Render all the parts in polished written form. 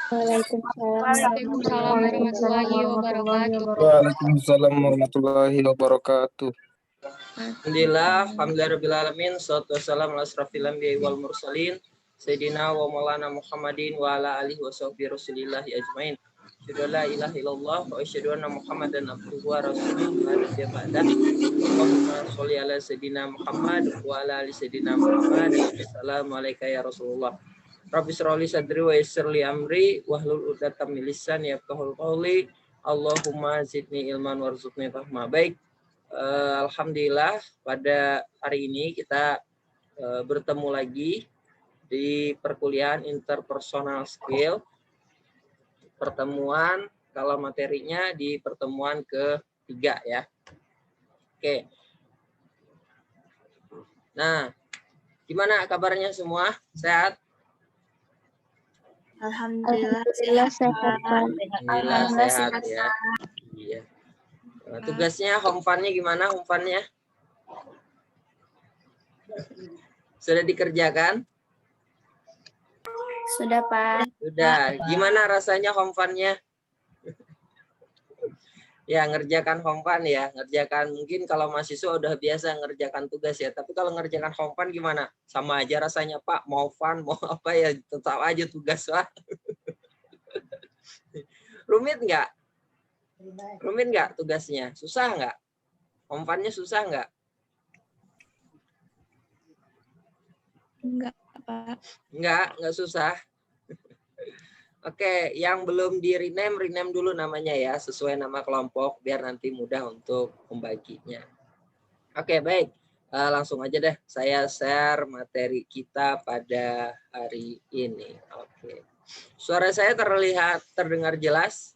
Waalaikumsalam Waalaikumsalam warahmatullahi wabarakatuh. Waalaikumsalam warahmatullahi wabarakatuh. Alhamdulillahirrahmanirrahim. Salatu wassalamu ala asrafil anbiya'i wal mursalin Sayyidina wa maulana Muhammadin wa ala alihi wa sahbihi rasulillahi ajmain. Asyhadu an la ilaha illallah wa asyhadu anna Muhammadan abduhu wa rasuluhu la nabiyya ba'dah. Allahumma sholli ala sayyidina Muhammad wa ala ali sayyidina Muhammad. Assalamu alayka ya Rasulullah. Rabbi shrahli sadri wa yassir li amri wahlul 'uqdatam min lisani yafqahul qawli. Allahumma zidni ilman warzuqni fahma. Baik. Alhamdulillah pada hari ini kita bertemu lagi di perkuliahan interpersonal skill. Pertemuan kalau materinya di pertemuan ketiga ya. Oke. Nah, gimana kabarnya semua? Sehat? Alhamdulillah sehat. Alhamdulillah sehat ya. Iya. Nah, tugasnya home fun-nya gimana home fun-nya? Sudah dikerjakan? Sudah, Pak. Sudah. Gimana rasanya home fun-nya? Ya, ngerjakan home fun ya. Ngerjakan mungkin kalau mahasiswa udah biasa ngerjakan tugas ya. Tapi kalau ngerjakan home fun gimana? Sama aja rasanya, Pak. Mau fun, mau apa ya, tetap aja tugas, Pak. Rumit nggak? Rumit nggak tugasnya? Susah nggak? Home fun-nya susah nggak? Enggak, Pak. Nggak susah. Oke, yang belum di rename dulu namanya ya, sesuai nama kelompok, biar nanti mudah untuk membaginya. Oke, baik. Langsung aja deh, saya share materi kita pada hari ini. Oke. Suara saya terdengar jelas?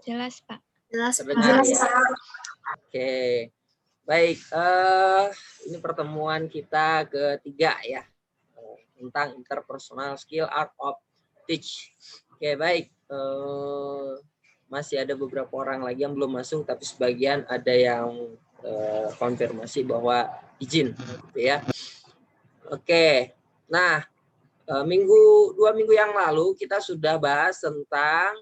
Jelas, Pak. Jelas, Terdengar Pak. ya? Oke. Baik, ini pertemuan kita ketiga ya. Tentang interpersonal skill art of teach. Oke, baik. Masih ada beberapa orang lagi yang belum masuk, tapi sebagian ada yang konfirmasi bahwa izin, gitu ya. Oke. Nah, 2 minggu yang lalu kita sudah bahas tentang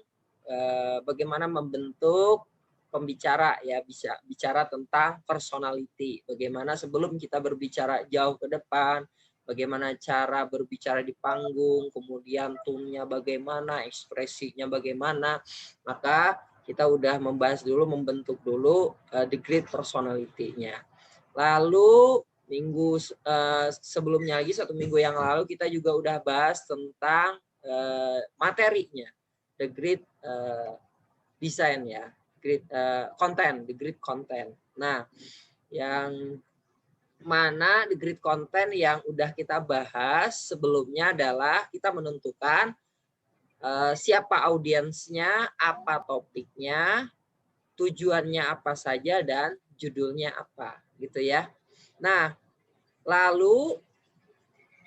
bagaimana membentuk pembicara ya, bisa bicara tentang personality. Bagaimana sebelum kita berbicara jauh ke depan, bagaimana cara berbicara di panggung, kemudian tone-nya bagaimana, ekspresinya bagaimana. Maka kita udah membahas dulu, membentuk dulu the great personality-nya. Lalu minggu sebelumnya lagi, 1 minggu yang lalu kita juga udah bahas tentang materinya, the great design ya, great content, the great content. Nah, yang mana the great content yang udah kita bahas sebelumnya adalah kita menentukan siapa audiensnya, apa topiknya, tujuannya apa saja, dan judulnya apa, gitu ya. Nah, lalu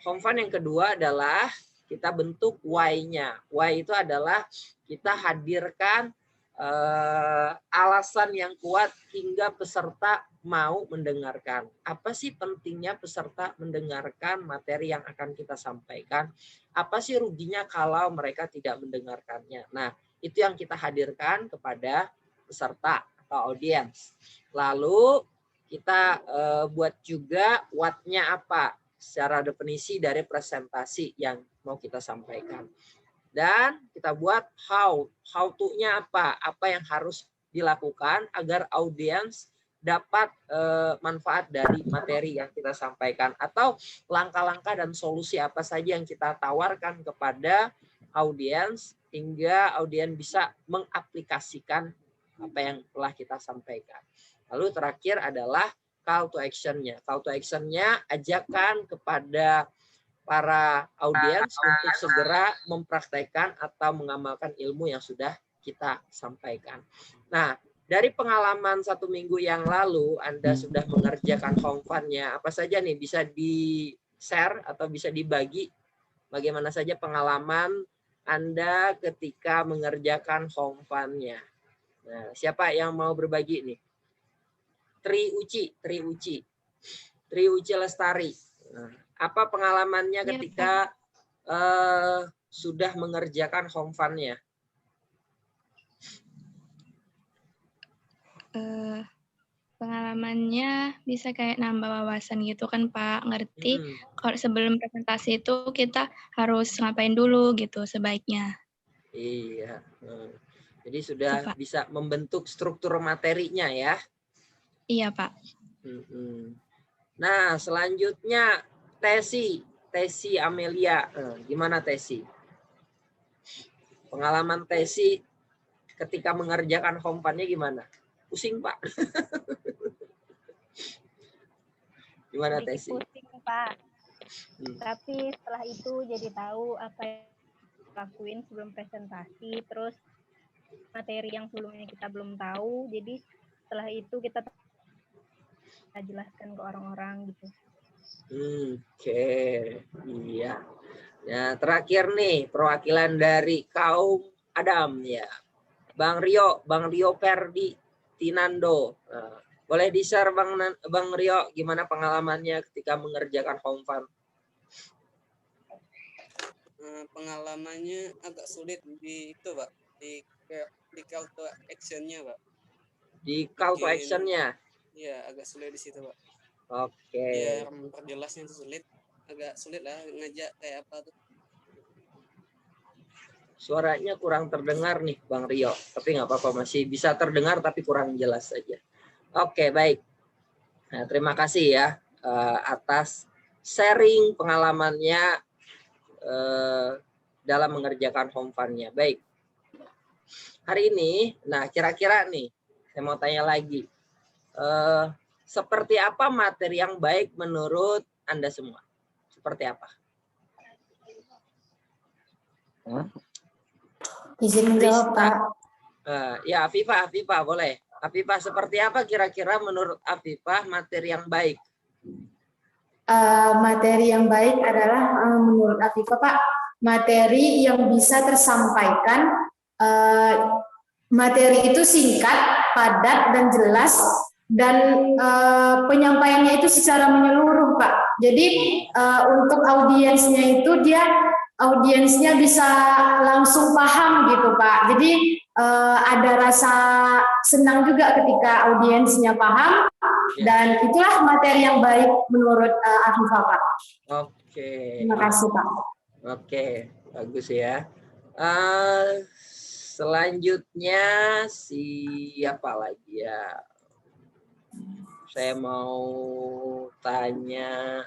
home fun yang kedua adalah kita bentuk why-nya. Why itu adalah kita hadirkan alasan yang kuat hingga peserta mau mendengarkan. Apa sih pentingnya peserta mendengarkan materi yang akan kita sampaikan? Apa sih ruginya kalau mereka tidak mendengarkannya? Nah, itu yang kita hadirkan kepada peserta atau audiens. Lalu kita buat juga what-nya apa? Secara definisi dari presentasi yang mau kita sampaikan. Dan kita buat how to-nya apa yang harus dilakukan agar audiens dapat manfaat dari materi yang kita sampaikan, atau langkah-langkah dan solusi apa saja yang kita tawarkan kepada audiens hingga audiens bisa mengaplikasikan apa yang telah kita sampaikan. Lalu terakhir adalah call to action-nya. Call to action-nya ajakan kepada para audiens untuk segera mempraktekkan atau mengamalkan ilmu yang sudah kita sampaikan. Nah, dari pengalaman 1 minggu yang lalu, Anda sudah mengerjakan home fun-nya. Apa saja nih bisa di-share atau bisa dibagi bagaimana saja pengalaman Anda ketika mengerjakan home fun-nya. Nah, siapa yang mau berbagi nih? Tri Uci Lestari. Nah, apa pengalamannya ketika sudah mengerjakan home fund-nya? Pengalamannya bisa kayak nambah wawasan gitu kan Pak, ngerti kalau sebelum presentasi itu kita harus ngapain dulu gitu sebaiknya. Iya. Jadi sudah Pak. bisa membentuk struktur materinya ya. Iya Pak. Nah selanjutnya Tesi Amelia. Gimana Tesi? Pengalaman Tesi ketika mengerjakan home fund-nya gimana? Pusing Pak. Gimana Tesi? Pusing Pak. Tapi setelah itu jadi tahu apa yang lakuin sebelum presentasi, terus materi yang sebelumnya kita belum tahu, jadi setelah itu kita jelaskan ke orang-orang gitu. Oke, iya. Nah, terakhir nih perwakilan dari kaum Adam ya. Bang Rio Perdi Tinando. Boleh di-share Bang Rio gimana pengalamannya ketika mengerjakan home fund? Pengalamannya agak sulit di itu Pak, di call to action-nya Pak. Di call to action-nya? Iya, agak sulit di situ Pak. Oke. Biar memperjelasnya itu agak sulit lah ngajak kayak apa tuh. Suaranya kurang terdengar nih Bang Rio, tapi nggak apa-apa, masih bisa terdengar tapi kurang jelas saja. Oke, baik. Nah, terima kasih ya atas sharing pengalamannya dalam mengerjakan home fund-nya. Baik. Hari ini, nah kira-kira nih, saya mau tanya lagi. Seperti apa materi yang baik menurut Anda semua? Seperti apa? Izin menjawab, Pak. Ya, Afifah boleh. Afifah, seperti apa kira-kira menurut Afifah materi yang baik? Materi yang baik adalah menurut Afifah, Pak, materi yang bisa tersampaikan, materi itu singkat, padat, dan jelas, dan penyampaiannya itu secara menyeluruh, Pak. Jadi untuk audiensnya itu audiensnya bisa langsung paham gitu Pak. Jadi ada rasa senang juga ketika audiensnya paham, dan itulah materi yang baik menurut Afifah Pak. Oke. Terima kasih Pak. Oke, bagus ya. Selanjutnya siapa lagi ya? Saya mau tanya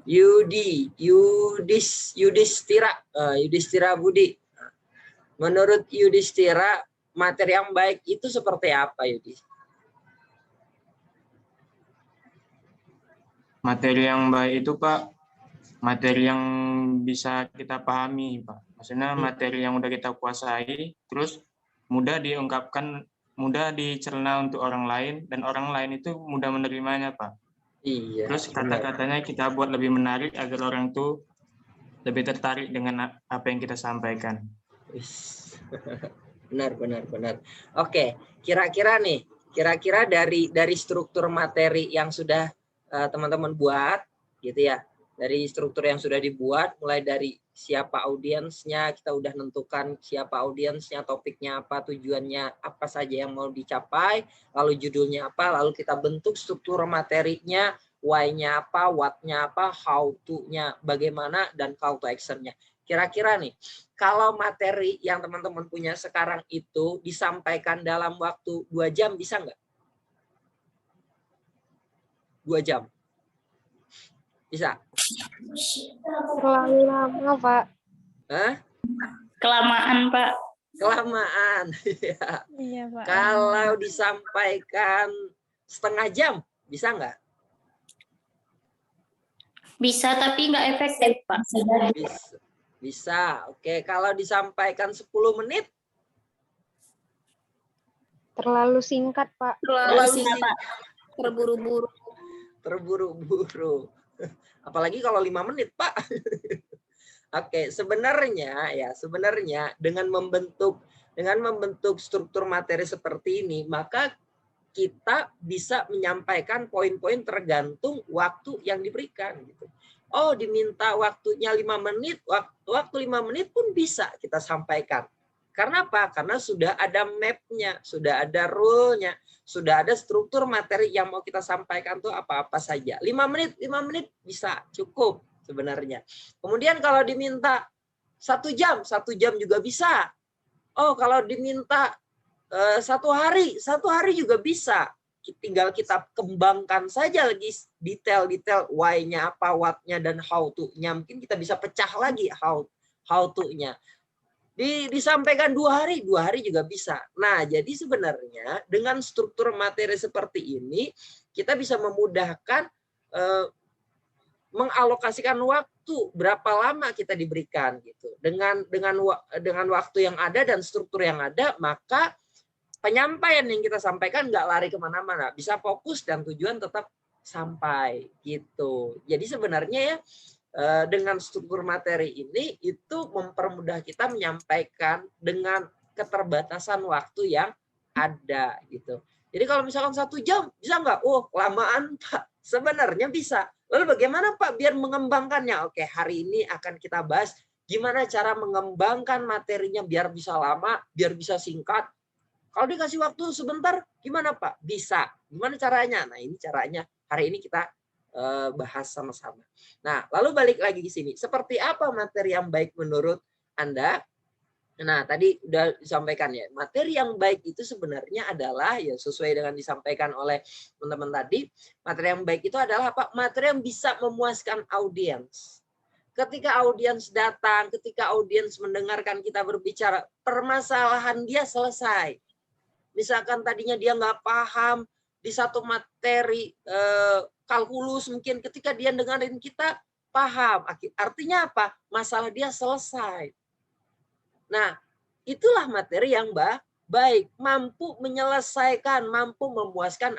Yudhistira Budi. Menurut Yudhistira, materi yang baik itu seperti apa, Yudi? Materi yang baik itu, Pak, materi yang bisa kita pahami, Pak. Maksudnya materi yang udah kita kuasai, terus mudah diungkapkan, mudah dicerna untuk orang lain, dan orang lain itu mudah menerimanya, Pak. Iya. Terus kata-katanya kita buat lebih menarik agar orang itu lebih tertarik dengan apa yang kita sampaikan. Benar. Oke, kira-kira dari struktur materi yang sudah teman-teman buat, gitu ya, dari struktur yang sudah dibuat, mulai dari siapa audiensnya, kita udah nentukan siapa audiensnya, topiknya apa, tujuannya apa saja yang mau dicapai, lalu judulnya apa, lalu kita bentuk struktur materinya, why-nya apa, what-nya apa, how to-nya bagaimana, dan call to action-nya. Kira-kira nih, kalau materi yang teman-teman punya sekarang itu disampaikan dalam waktu 2 jam, bisa nggak? 2 jam? Bisa? Terlalu lama, Pak. Hah? Kelamaan, Pak. Kelamaan. Iya, Pak. Kalau disampaikan setengah jam, bisa nggak? Bisa, tapi nggak efektif, Pak. Bisa. Oke, kalau disampaikan 10 menit? Terlalu singkat, Pak. Terlalu singkat, Pak. Terburu-buru. Terburu-buru. Apalagi kalau 5 menit, Pak. Oke, sebenarnya dengan membentuk struktur materi seperti ini, maka kita bisa menyampaikan poin-poin tergantung waktu yang diberikan gitu. Oh, diminta waktunya 5 menit, waktu 5 menit pun bisa kita sampaikan. Karena apa? Karena sudah ada map-nya, sudah ada rule-nya, sudah ada struktur materi yang mau kita sampaikan tuh apa-apa saja. 5 menit bisa cukup sebenarnya. Kemudian kalau diminta 1 jam juga bisa. Oh, kalau diminta 1 hari juga bisa. Tinggal kita kembangkan saja lagi detail-detail why-nya apa, what-nya, dan how to-nya. Mungkin kita bisa pecah lagi how to-nya. Disampaikan 2 hari juga bisa. Nah, jadi sebenarnya dengan struktur materi seperti ini, kita bisa memudahkan mengalokasikan waktu berapa lama kita diberikan gitu. Dengan waktu yang ada dan struktur yang ada, maka penyampaian yang kita sampaikan nggak lari kemana-mana, bisa fokus dan tujuan tetap sampai gitu. Jadi sebenarnya ya dengan struktur materi ini itu mempermudah kita menyampaikan dengan keterbatasan waktu yang ada gitu. Jadi kalau misalkan 1 jam bisa nggak? Oh, kelamaan Pak. Sebenarnya bisa. Lalu bagaimana Pak biar mengembangkannya? Oke, hari ini akan kita bahas gimana cara mengembangkan materinya biar bisa lama, biar bisa singkat. Kalau dikasih waktu sebentar, gimana Pak? Bisa. Gimana caranya? Nah, ini caranya. Hari ini kita bahas sama-sama. Nah, lalu balik lagi ke sini. Seperti apa materi yang baik menurut Anda? Nah, tadi udah disampaikan ya. Materi yang baik itu sebenarnya adalah, ya sesuai dengan disampaikan oleh teman-teman tadi, materi yang baik itu adalah apa? Materi yang bisa memuaskan audiens. Ketika audiens datang, ketika audiens mendengarkan kita berbicara, permasalahan dia selesai. Misalkan tadinya dia nggak paham di satu materi kalkulus, mungkin ketika dia dengerin kita paham. Artinya apa? Masalah dia selesai. Nah, itulah materi yang baik, mampu menyelesaikan, mampu memuaskan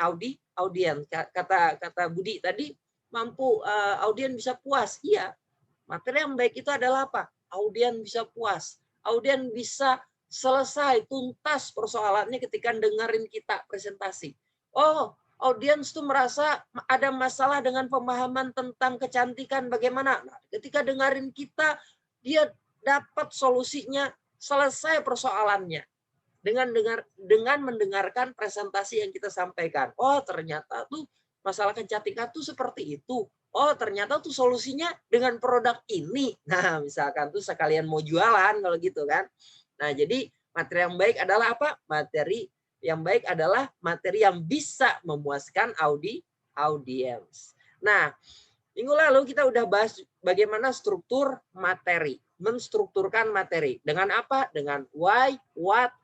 audiens. Kata Budi tadi, mampu audiens bisa puas. Iya, materi yang baik itu adalah apa? Audiens bisa puas, audiens bisa selesai, tuntas persoalannya ketika dengerin kita presentasi. Oh, audiens tuh merasa ada masalah dengan pemahaman tentang kecantikan bagaimana. Nah, ketika dengerin kita, dia dapat solusinya, selesai persoalannya. Dengan mendengarkan presentasi yang kita sampaikan. Oh, ternyata tuh masalah kecantikan tuh seperti itu. Oh, ternyata tuh solusinya dengan produk ini. Nah, misalkan tuh sekalian mau jualan kalau gitu kan. Nah, jadi materi yang baik adalah apa? Materi yang baik adalah materi yang bisa memuaskan audiens. Nah, minggu lalu kita udah bahas bagaimana struktur materi, menstrukturkan materi. Dengan apa? Dengan why, what,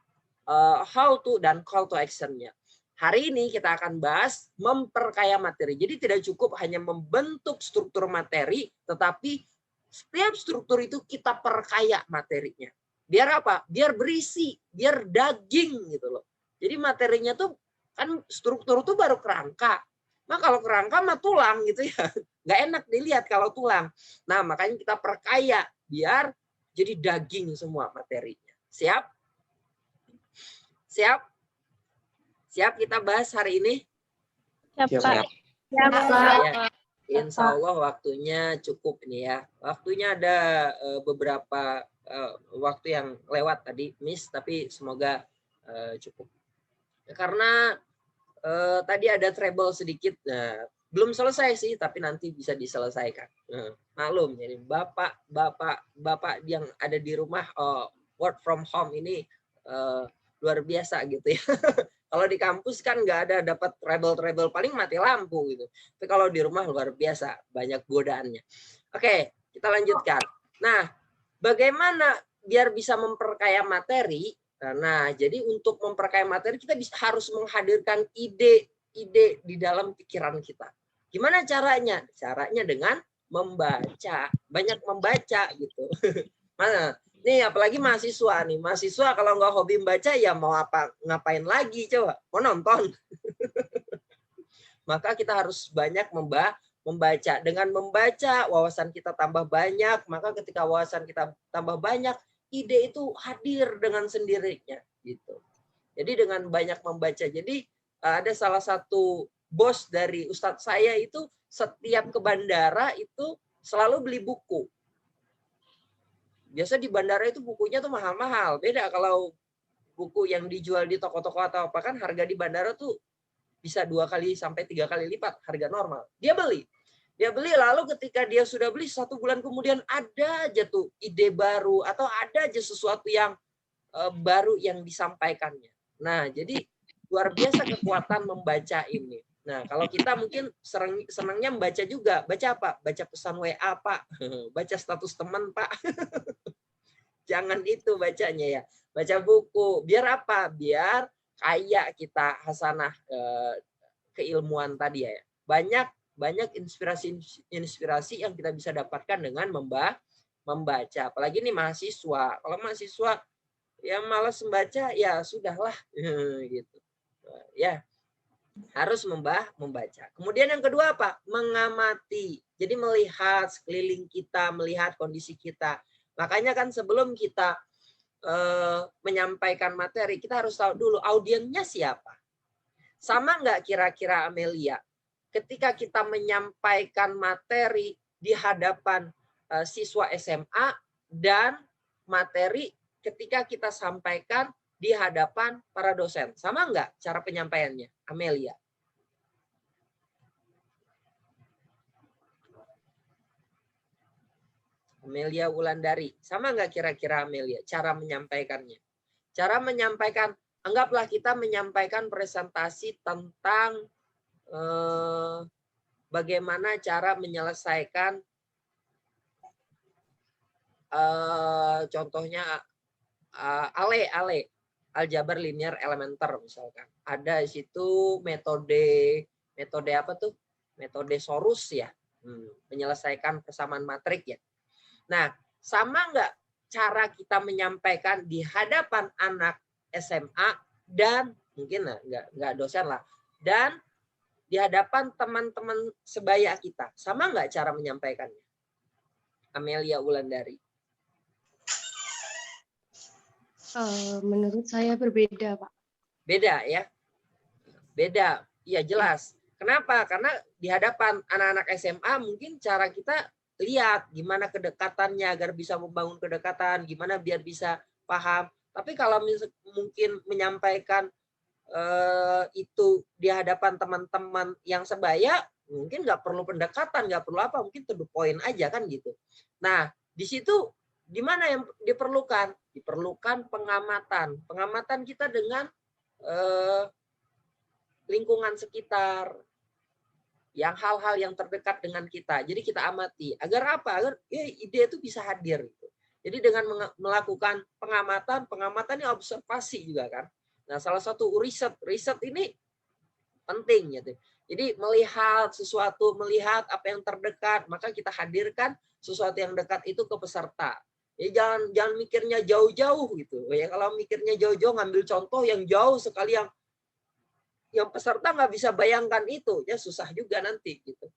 how to, dan call to action-nya. Hari ini kita akan bahas memperkaya materi. Jadi tidak cukup hanya membentuk struktur materi, tetapi setiap struktur itu kita perkaya materinya. Biar apa? Biar berisi, biar daging gitu loh. Jadi materinya tuh kan struktur tuh baru kerangka. Nah kalau kerangka mah tulang gitu ya. Nggak enak dilihat kalau tulang. Nah makanya kita perkaya biar jadi daging semua materinya. Siap? Siap? Siap kita bahas hari ini? Siap. Ya, insya Allah waktunya cukup ini ya. Waktunya ada beberapa waktu yang lewat tadi, miss, tapi semoga cukup. Karena tadi ada trouble sedikit, belum selesai sih, tapi nanti bisa diselesaikan. Maklum, jadi bapak yang ada di rumah work from home ini luar biasa gitu ya. Kalau di kampus kan nggak ada dapat trouble paling mati lampu gitu. Tapi kalau di rumah luar biasa, banyak godaannya. Oke, kita lanjutkan. Nah, bagaimana biar bisa memperkaya materi? Nah, jadi untuk memperkaya materi kita harus menghadirkan ide-ide di dalam pikiran kita. Gimana caranya? Caranya dengan membaca, banyak membaca gitu. Mana? Nih apalagi mahasiswa nih. Mahasiswa kalau nggak hobi membaca ya mau ngapain lagi coba? Mau nonton. Maka kita harus banyak membaca. Dengan membaca wawasan kita tambah banyak, maka ketika wawasan kita tambah banyak, ide itu hadir dengan sendirinya gitu. Jadi dengan banyak membaca. Jadi ada salah satu bos dari ustadz saya itu setiap ke bandara itu selalu beli buku. Biasa di bandara itu bukunya tuh mahal-mahal. Beda kalau buku yang dijual di toko-toko atau apa, kan harga di bandara tuh bisa 2 kali sampai 3 kali lipat harga normal. Dia beli lalu ketika dia sudah beli 1 bulan kemudian ada aja tuh ide baru atau ada aja sesuatu yang baru yang disampaikannya. Nah, jadi luar biasa kekuatan membaca ini. Nah, kalau kita mungkin senangnya membaca juga. Baca apa? Baca pesan WA, Pak. Baca status teman, Pak. Jangan itu bacanya ya. Baca buku. Biar apa? Biar kayak kita hasanah keilmuan tadi ya. Banyak inspirasi yang kita bisa dapatkan dengan membaca. Apalagi nih mahasiswa. Kalau mahasiswa ya malas membaca, ya sudahlah gitu. Ya. Harus membaca. Kemudian yang kedua apa? Mengamati. Jadi melihat sekeliling kita, melihat kondisi kita. Makanya kan sebelum kita menyampaikan materi, kita harus tahu dulu audiensnya siapa. Sama nggak kira-kira Amelia? Ketika kita menyampaikan materi di hadapan siswa SMA dan materi ketika kita sampaikan di hadapan para dosen. Sama nggak cara penyampaiannya, Amelia? Amelia Wulandari. Sama nggak kira-kira Amelia cara menyampaikannya? Cara menyampaikan, anggaplah kita menyampaikan presentasi tentang bagaimana cara menyelesaikan contohnya aljabar linear elementer misalkan. Ada di situ metode apa tuh? Metode Sorus ya. Menyelesaikan persamaan matrik ya. Nah, sama nggak cara kita menyampaikan di hadapan anak SMA dan mungkin nggak dosen lah, dan di hadapan teman-teman sebaya kita. Sama nggak cara menyampaikannya? Amelia Wulandari. Menurut saya berbeda, Pak. Beda ya? Beda. Iya jelas. Kenapa? Karena di hadapan anak-anak SMA mungkin cara kita lihat gimana kedekatannya agar bisa membangun kedekatan, gimana biar bisa paham. Tapi kalau mungkin menyampaikan itu di hadapan teman-teman yang sebaya, mungkin nggak perlu pendekatan, nggak perlu apa, mungkin to the point aja kan gitu. Nah, di situ di mana yang diperlukan? Diperlukan pengamatan. Pengamatan kita dengan lingkungan sekitar, yang hal-hal yang terdekat dengan kita. Jadi kita amati. Agar apa? Agar ide itu bisa hadir. Gitu. Jadi dengan melakukan pengamatan ini observasi juga kan. Nah, salah satu riset ini penting gitu. Jadi melihat sesuatu, melihat apa yang terdekat, maka kita hadirkan sesuatu yang dekat itu ke peserta. Ya jangan mikirnya jauh-jauh gitu. Ya kalau mikirnya jauh-jauh ngambil contoh yang jauh sekali yang peserta nggak bisa bayangkan itu, ya susah juga nanti gitu.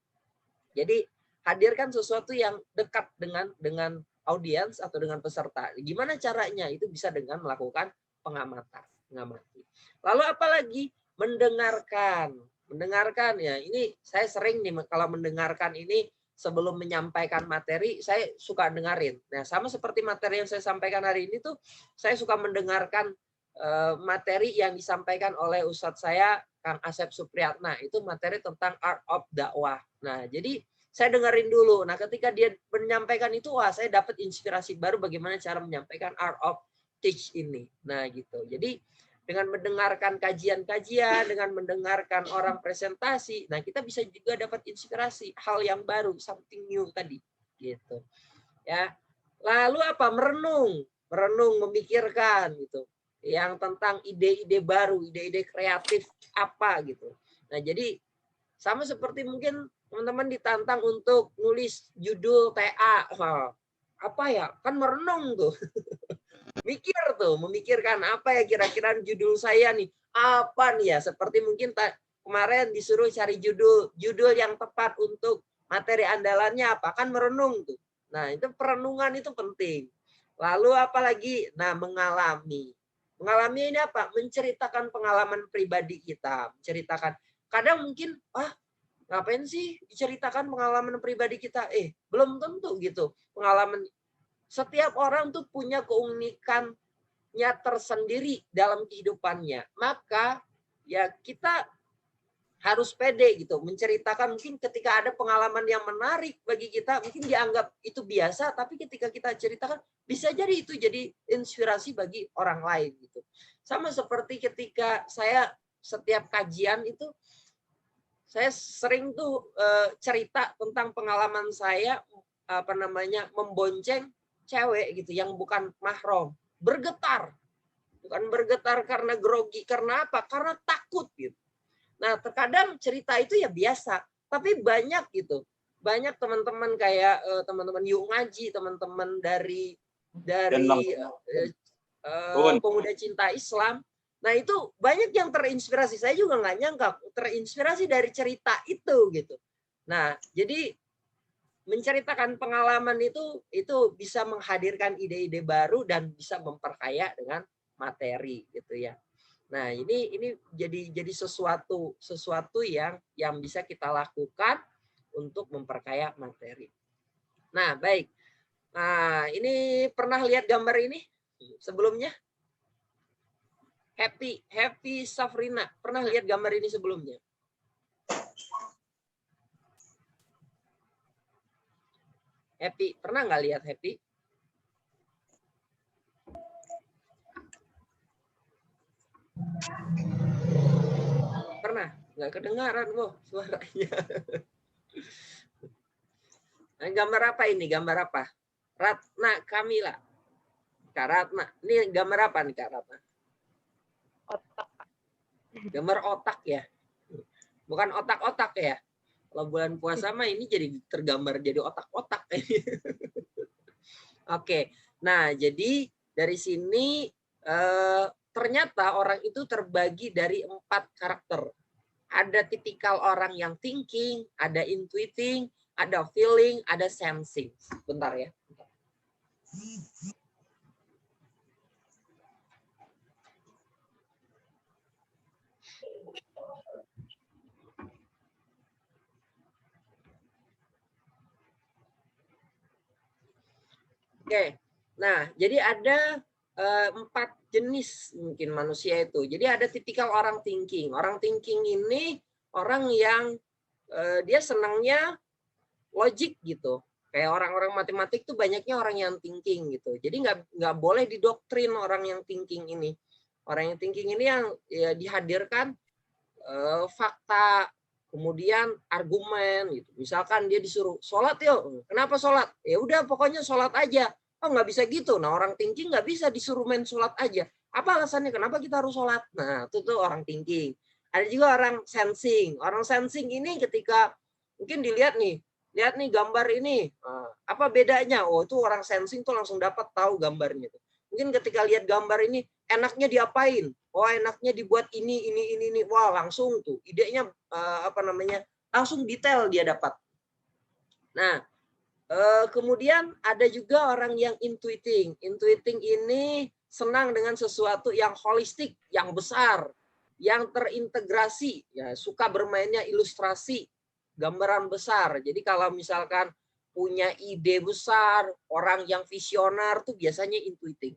Jadi hadirkan sesuatu yang dekat dengan audiens atau dengan peserta. Gimana caranya? Itu bisa dengan melakukan pengamatan, mengamati. Lalu apalagi mendengarkan. Mendengarkan ya, ini saya sering nih kalau mendengarkan ini sebelum menyampaikan materi, saya suka dengerin. Nah, sama seperti materi yang saya sampaikan hari ini tuh, saya suka mendengarkan materi yang disampaikan oleh Ustadz saya, Kang Asep Supriyatna. Itu materi tentang art of dakwah. Nah, jadi saya dengerin dulu. Nah, ketika dia menyampaikan itu, wah, saya dapat inspirasi baru bagaimana cara menyampaikan art of teach ini. Nah, gitu. Jadi, dengan mendengarkan kajian-kajian, dengan mendengarkan orang presentasi, nah kita bisa juga dapat inspirasi hal yang baru, something new tadi, gitu. Ya. Lalu apa? Merenung, memikirkan gitu. Yang tentang ide-ide baru, ide-ide kreatif apa gitu. Nah, jadi sama seperti mungkin teman-teman ditantang untuk nulis judul TA. Apa ya? Kan merenung tuh. Mikir tuh, memikirkan apa ya kira-kira judul saya nih, apa nih ya, seperti mungkin kemarin disuruh cari judul yang tepat untuk materi andalannya apa, kan merenung tuh. Nah, itu perenungan itu penting. Lalu apalagi? Nah, mengalami ini apa? Menceritakan pengalaman pribadi kita, menceritakan. Kadang mungkin Ngapain sih diceritakan pengalaman pribadi kita? Belum tentu gitu. Pengalaman setiap orang tuh punya keunikannya tersendiri dalam kehidupannya. Maka ya kita harus pede gitu menceritakan. Mungkin ketika ada pengalaman yang menarik bagi kita, mungkin dianggap itu biasa, tapi ketika kita ceritakan bisa jadi itu jadi inspirasi bagi orang lain gitu. Sama seperti ketika saya setiap kajian itu saya sering tuh cerita tentang pengalaman saya membonceng cewek gitu yang bukan mahram, bergetar. Bukan bergetar karena grogi, karena apa? Karena takut gitu. Nah, terkadang cerita itu ya biasa, tapi banyak gitu. Banyak teman-teman kayak teman-teman Yuk Ngaji, teman-teman dari Pemuda Cinta Islam. Nah, itu banyak yang terinspirasi. Saya juga nggak nyangka terinspirasi dari cerita itu gitu. Nah, jadi menceritakan pengalaman itu bisa menghadirkan ide-ide baru dan bisa memperkaya dengan materi gitu ya. Nah, ini jadi sesuatu yang bisa kita lakukan untuk memperkaya materi. Nah, baik. Nah, ini pernah lihat gambar ini sebelumnya? Happy Safrina, pernah lihat gambar ini sebelumnya? Happy, pernah nggak lihat Happy? Pernah? Nggak kedengaran kok suaranya. Nah, gambar apa ini? Gambar apa? Ratna Kamila. Kak Ratna. Ini gambar apa nih Kak Ratna? Otak. Gambar otak ya. Bukan otak-otak ya. Kalau bulan puasa mah ini jadi tergambar jadi otak-otak. Oke. Nah, jadi dari sini ternyata orang itu terbagi dari 4 karakter. Ada tipikal orang yang thinking, ada intuiting, ada feeling, ada sensing. Bentar ya. Oke. Nah, jadi ada 4 jenis mungkin manusia itu. Jadi ada tipikal orang thinking. Orang thinking ini orang yang dia senangnya logik gitu. Kayak orang-orang matematik tuh banyaknya orang yang thinking gitu. Jadi nggak boleh didoktrin orang yang thinking ini. Orang yang thinking ini yang ya, dihadirkan fakta, kemudian argumen gitu. Misalkan dia disuruh sholat yuk, kenapa sholat? Ya udah pokoknya sholat aja. Oh nggak bisa gitu. Nah orang thinking nggak bisa disuruh main sholat aja. Apa alasannya? Kenapa kita harus sholat? Nah itu tuh orang thinking. Ada juga orang sensing. Orang sensing ini ketika mungkin dilihat nih, lihat nih gambar ini, apa bedanya? Oh itu orang sensing tuh langsung dapat tahu gambarnya. Mungkin ketika lihat gambar ini enaknya diapain? Oh enaknya dibuat ini. Wah langsung tuh idenya langsung detail dia dapat. Nah kemudian ada juga orang yang intuiting. Intuiting ini senang dengan sesuatu yang holistik, yang besar, yang terintegrasi, ya suka bermainnya ilustrasi, gambaran besar. Jadi kalau misalkan punya ide besar, orang yang visioner tuh biasanya intuiting.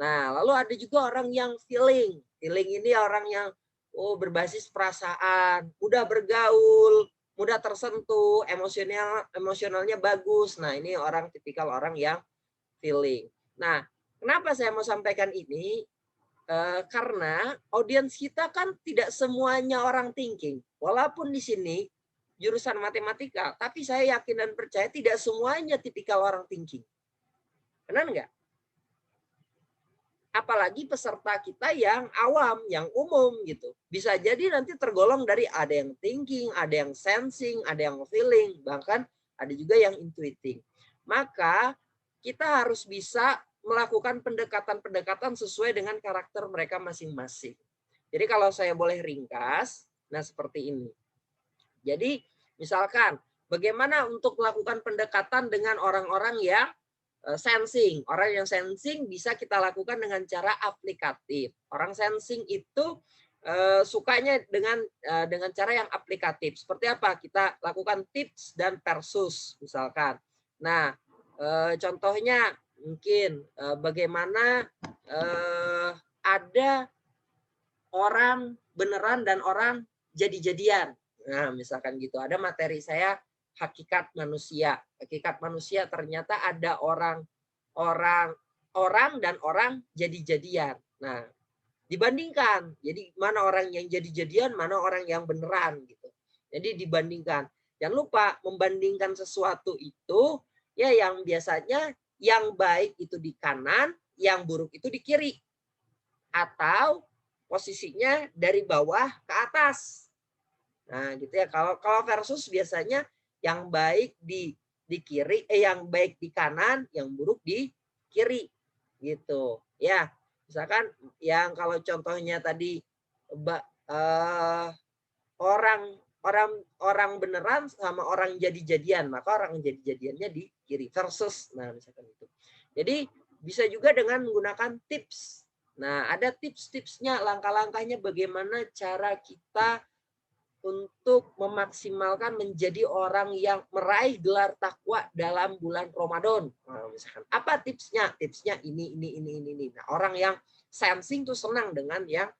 Nah, lalu ada juga orang yang feeling. Feeling ini orang yang berbasis perasaan, mudah bergaul, mudah tersentuh, emosionalnya bagus. Nah, ini orang tipikal orang yang feeling. Nah, kenapa saya mau sampaikan ini? Karena audiens kita kan tidak semuanya orang thinking. Walaupun di sini jurusan matematika, tapi saya yakin dan percaya tidak semuanya tipikal orang thinking. Benar nggak? Apalagi peserta kita yang awam, yang umum gitu. Bisa jadi nanti tergolong dari ada yang thinking, ada yang sensing, ada yang feeling, bahkan ada juga yang intuiting. Maka kita harus bisa melakukan pendekatan-pendekatan sesuai dengan karakter mereka masing-masing. Jadi kalau saya boleh ringkas, nah seperti ini. Jadi misalkan bagaimana untuk melakukan pendekatan dengan orang-orang yang sensing. Orang yang sensing bisa kita lakukan dengan cara aplikatif. Orang sensing itu sukanya dengan cara yang aplikatif. Seperti apa? Kita lakukan tips dan versus misalkan. Nah, contohnya mungkin bagaimana ada orang beneran dan orang jadi-jadian. Nah, misalkan gitu. Ada materi saya hakikat manusia. Hakikat manusia ternyata ada orang dan orang jadi-jadian. Nah, dibandingkan. Jadi mana orang yang jadi-jadian, mana orang yang beneran gitu. Jadi dibandingkan. Jangan lupa membandingkan sesuatu itu ya yang biasanya yang baik itu di kanan, yang buruk itu di kiri. Atau posisinya dari bawah ke atas. Nah, gitu ya. Kalau versus biasanya yang baik di kiri, yang baik di kanan, yang buruk di kiri. Gitu. Ya. Misalkan yang kalau contohnya tadi orang beneran sama orang jadi-jadian, maka orang jadi-jadiannya di kiri versus. Nah, misalkan itu. Jadi bisa juga dengan menggunakan tips. Nah, ada tips-tipsnya, langkah-langkahnya bagaimana cara kita untuk memaksimalkan menjadi orang yang meraih gelar takwa dalam bulan Ramadan. Nah, misalkan apa tipsnya? Tipsnya ini. Nah, orang yang sensing tuh senang dengan yang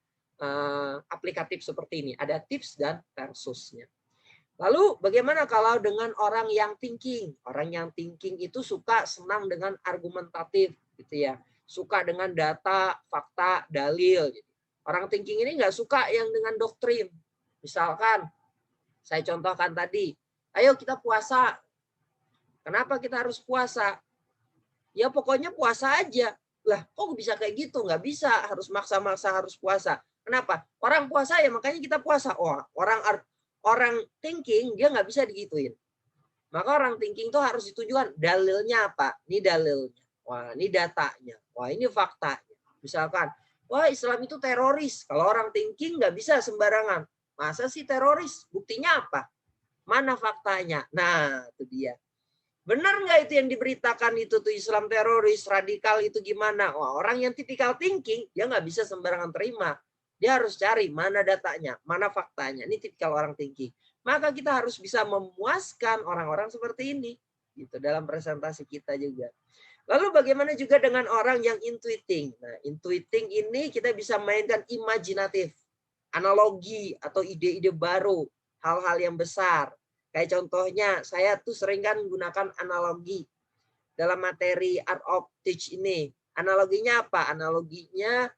aplikatif seperti ini. Ada tips dan versusnya. Lalu bagaimana kalau dengan orang yang thinking? Orang yang thinking itu senang dengan argumentatif, gitu ya. Suka dengan data, fakta, dalil. Orang thinking ini nggak suka yang dengan doktrin. Misalkan, saya contohkan tadi, ayo kita puasa. Kenapa kita harus puasa? Ya pokoknya puasa aja. Lah, kok bisa kayak gitu? Nggak bisa, harus maksa-maksa harus puasa. Kenapa? Orang puasa ya makanya kita puasa. Oh, orang thinking dia nggak bisa digituin. Maka orang thinking itu harus ditujukan dalilnya apa? Ini dalilnya. Wah, ini datanya. Wah, ini faktanya. Misalkan, wah Islam itu teroris. Kalau orang thinking nggak bisa sembarangan. Masa sih teroris? Buktinya apa? Mana faktanya? Nah, itu dia. Benar nggak itu yang diberitakan itu tuh Islam teroris, radikal itu gimana? Wah, orang yang tipikal thinking, dia nggak bisa sembarangan terima. Dia harus cari mana datanya, mana faktanya. Ini tipikal orang thinking. Maka kita harus bisa memuaskan orang-orang seperti ini. Gitu, dalam presentasi kita juga. Lalu bagaimana juga dengan orang yang intuiting? Nah, intuiting ini kita bisa mainkan imajinatif, analogi atau ide-ide baru, hal-hal yang besar. Kayak contohnya, saya tuh sering kan menggunakan analogi dalam materi Art of Teach ini. Analoginya apa? Analoginya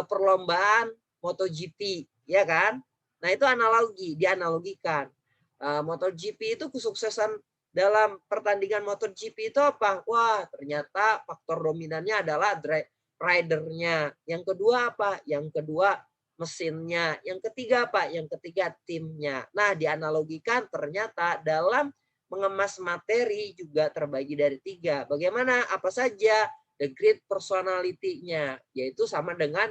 perlombaan MotoGP, ya kan? Nah, itu analogi, dianalogikan. MotoGP itu kesuksesan dalam pertandingan MotoGP itu apa? Wah, ternyata faktor dominannya adalah ridernya. Yang kedua apa? Yang kedua mesinnya. Yang ketiga apa? Yang ketiga timnya. Nah, dianalogikan ternyata dalam mengemas materi juga terbagi dari 3. Bagaimana? Apa saja? The great personality-nya, yaitu sama dengan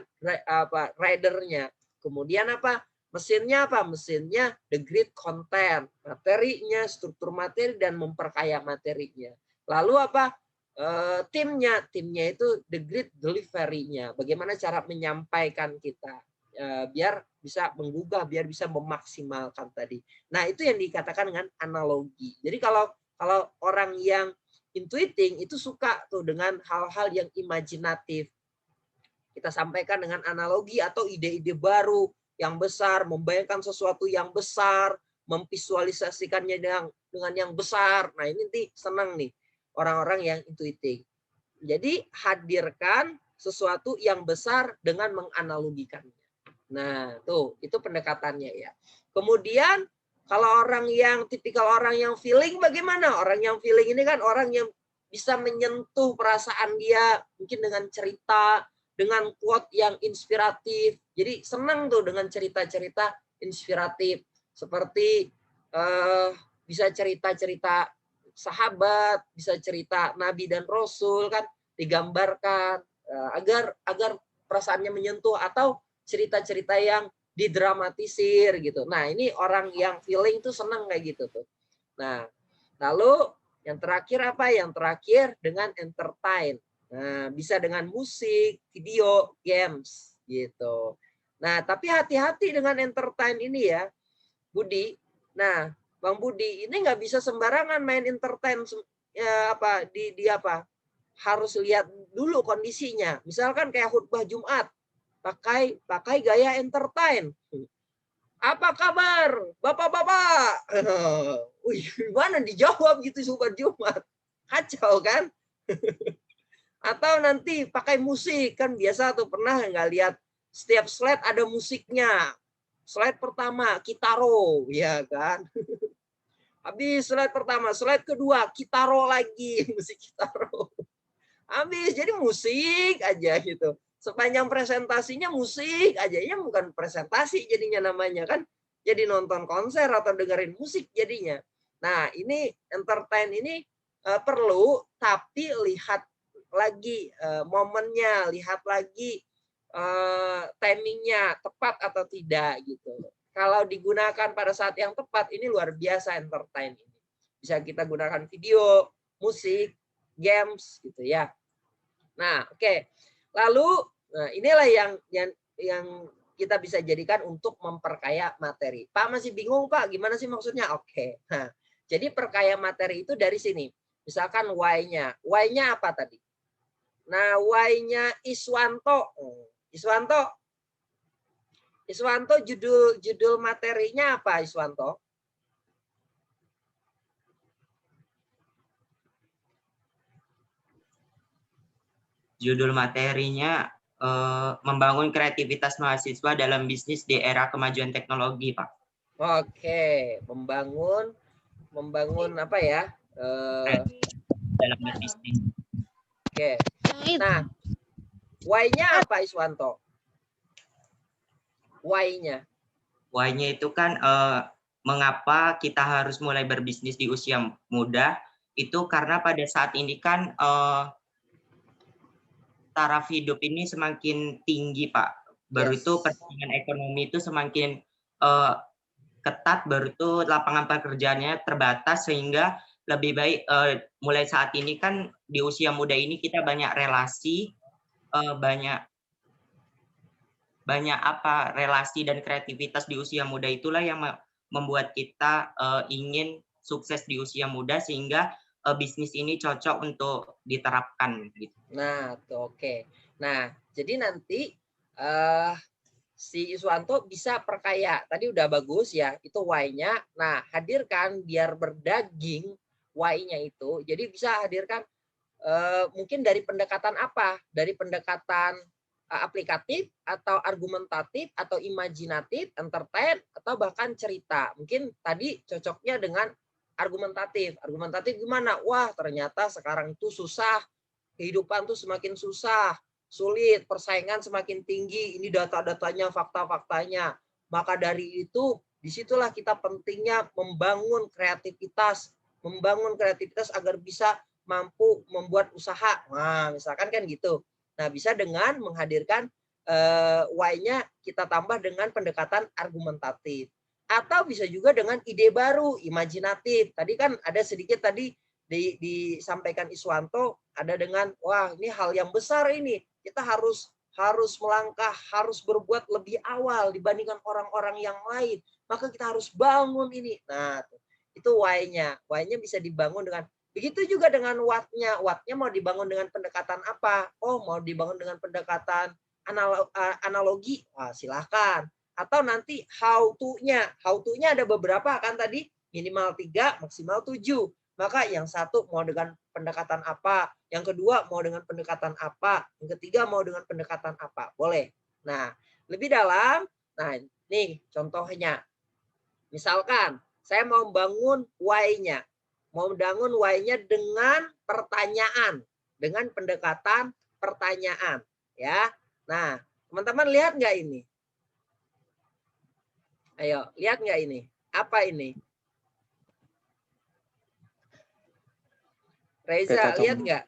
ridernya. Kemudian apa? Mesinnya apa? Mesinnya the great content, materinya, struktur materi dan memperkaya materinya. Lalu apa? Timnya itu the great delivery-nya. Bagaimana cara menyampaikan kita biar bisa menggugah, biar bisa memaksimalkan tadi. Nah, itu yang dikatakan dengan analogi. Jadi kalau orang yang intuiting itu suka tuh dengan hal-hal yang imajinatif. Kita sampaikan dengan analogi atau ide-ide baru yang besar, membayangkan sesuatu yang besar, memvisualisasikannya dengan yang besar. Nah, ini nih senang nih orang-orang yang intuiting. Jadi hadirkan sesuatu yang besar dengan menganalogikannya. Nah, tuh itu pendekatannya ya. Kemudian kalau orang yang tipikal orang yang feeling bagaimana? Orang yang feeling ini kan orang yang bisa menyentuh perasaan dia mungkin dengan cerita, dengan quote yang inspiratif. Jadi senang tuh dengan cerita-cerita inspiratif. Seperti bisa cerita-cerita sahabat, bisa cerita Nabi dan Rasul kan digambarkan agar perasaannya menyentuh, atau cerita-cerita yang didramatisir gitu. Nah, ini orang yang feeling tuh senang kayak gitu tuh. Nah, lalu yang terakhir apa? Yang terakhir dengan entertain. Nah, bisa dengan musik, video, games gitu. Nah, tapi hati-hati dengan entertain ini ya, Budi. Nah, Bang Budi, ini nggak bisa sembarangan main entertain ya, harus lihat dulu kondisinya. Misalkan kayak khutbah Jumat, pakai gaya entertain. Apa kabar, Bapak-bapak? Wih, gimana dijawab gitu khutbah Jumat? Kacau kan? Atau nanti pakai musik, kan biasa tuh, pernah nggak lihat setiap slide ada musiknya. Slide pertama Kitaro, ya kan? Habis slide pertama, slide kedua Kitaro lagi, musik Kitaro. Habis, jadi musik aja gitu. Sepanjang presentasinya musik aja, ya bukan presentasi jadinya namanya kan. Jadi nonton konser atau dengerin musik jadinya. Nah, ini entertain ini perlu, tapi lihat lagi momennya, lihat lagi timingnya tepat atau tidak gitu. Kalau digunakan pada saat yang tepat, ini luar biasa entertain ini. Bisa kita gunakan video, musik, games gitu ya. Nah, oke. Lalu inilah yang kita bisa jadikan untuk memperkaya materi. Pak masih bingung Pak, gimana sih maksudnya? Oke. Nah, jadi perkaya materi itu dari sini. Misalkan why-nya. Why-nya apa tadi? Nah, why-nya Iswanto. Iswanto judul materinya apa Iswanto? Judul materinya membangun kreativitas mahasiswa dalam bisnis di era kemajuan teknologi, Pak. Oke, membangun apa ya? Dalam bisnis. Oke. Nah, why-nya apa Iswanto? Why-nya? Why-nya itu kan mengapa kita harus mulai berbisnis di usia muda, itu karena pada saat ini kan taraf hidup ini semakin tinggi, Pak. Baru itu persaingan ekonomi itu semakin ketat, baru itu lapangan pekerjaannya terbatas, sehingga lebih baik mulai saat ini kan di usia muda ini kita banyak relasi, banyak relasi dan kreativitas di usia muda, itulah yang membuat kita ingin sukses di usia muda, sehingga bisnis ini cocok untuk diterapkan gitu. Nah, tuh oke. Nah, jadi nanti si Iswanto bisa perkaya. Tadi udah bagus ya, itu why-nya. Nah, hadirkan biar berdaging why-nya itu. Jadi bisa hadirkan mungkin dari pendekatan apa? Dari pendekatan aplikatif atau argumentatif atau imajinatif, entertain, atau bahkan cerita. Mungkin tadi cocoknya dengan argumentatif. Argumentatif gimana? Wah, ternyata sekarang itu susah. Kehidupan tuh semakin susah, sulit, persaingan semakin tinggi. Ini data-datanya, fakta-faktanya. Maka dari itu, disitulah kita pentingnya membangun kreativitas agar bisa mampu membuat usaha. Nah, misalkan kan gitu. Nah, bisa dengan menghadirkan why-nya kita tambah dengan pendekatan argumentatif. Atau bisa juga dengan ide baru, imajinatif. Tadi kan ada sedikit tadi disampaikan Iswanto, ada dengan wah ini hal yang besar ini. Kita harus melangkah, harus berbuat lebih awal dibandingkan orang-orang yang lain. Maka kita harus bangun ini. Nah, itu why-nya. Why-nya bisa dibangun dengan begitu juga dengan what-nya. What-nya mau dibangun dengan pendekatan apa? Oh, mau dibangun dengan pendekatan analogi. Wah, silahkan. Atau nanti how to-nya. How to-nya ada beberapa kan tadi, minimal 3, maksimal 7. Maka yang satu mau dengan pendekatan apa, yang kedua mau dengan pendekatan apa, yang ketiga mau dengan pendekatan apa. Boleh. Nah, lebih dalam, nah nih contohnya. Misalkan saya mau bangun why-nya. Mau bangun why-nya dengan pertanyaan, dengan pendekatan pertanyaan. Ya. Nah, teman-teman lihat nggak ini? Ayo, lihat nggak ini? Apa ini? Reza, lihat nggak?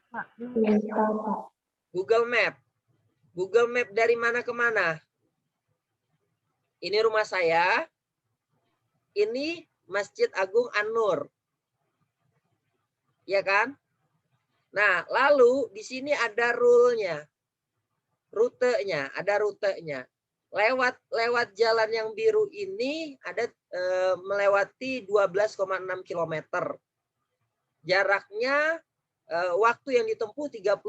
Google Map. Google Map dari mana ke mana? Ini rumah saya. Ini Masjid Agung An-Nur. Ya kan? Nah, lalu di sini ada rule-nya. Rutenya, ada rutenya. lewat jalan yang biru ini ada melewati 12,6 km. Jaraknya waktu yang ditempuh 34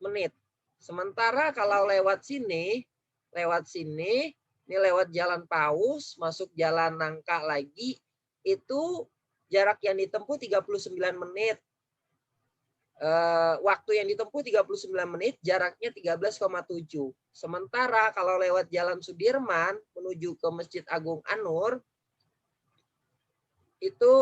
menit. Sementara kalau lewat sini, ini lewat Jalan Paus, masuk Jalan Nangka lagi, itu jarak yang ditempuh 39 menit. Waktu yang ditempuh 39 menit, jaraknya 13,7. Sementara kalau lewat Jalan Sudirman menuju ke Masjid Agung An-Nur, itu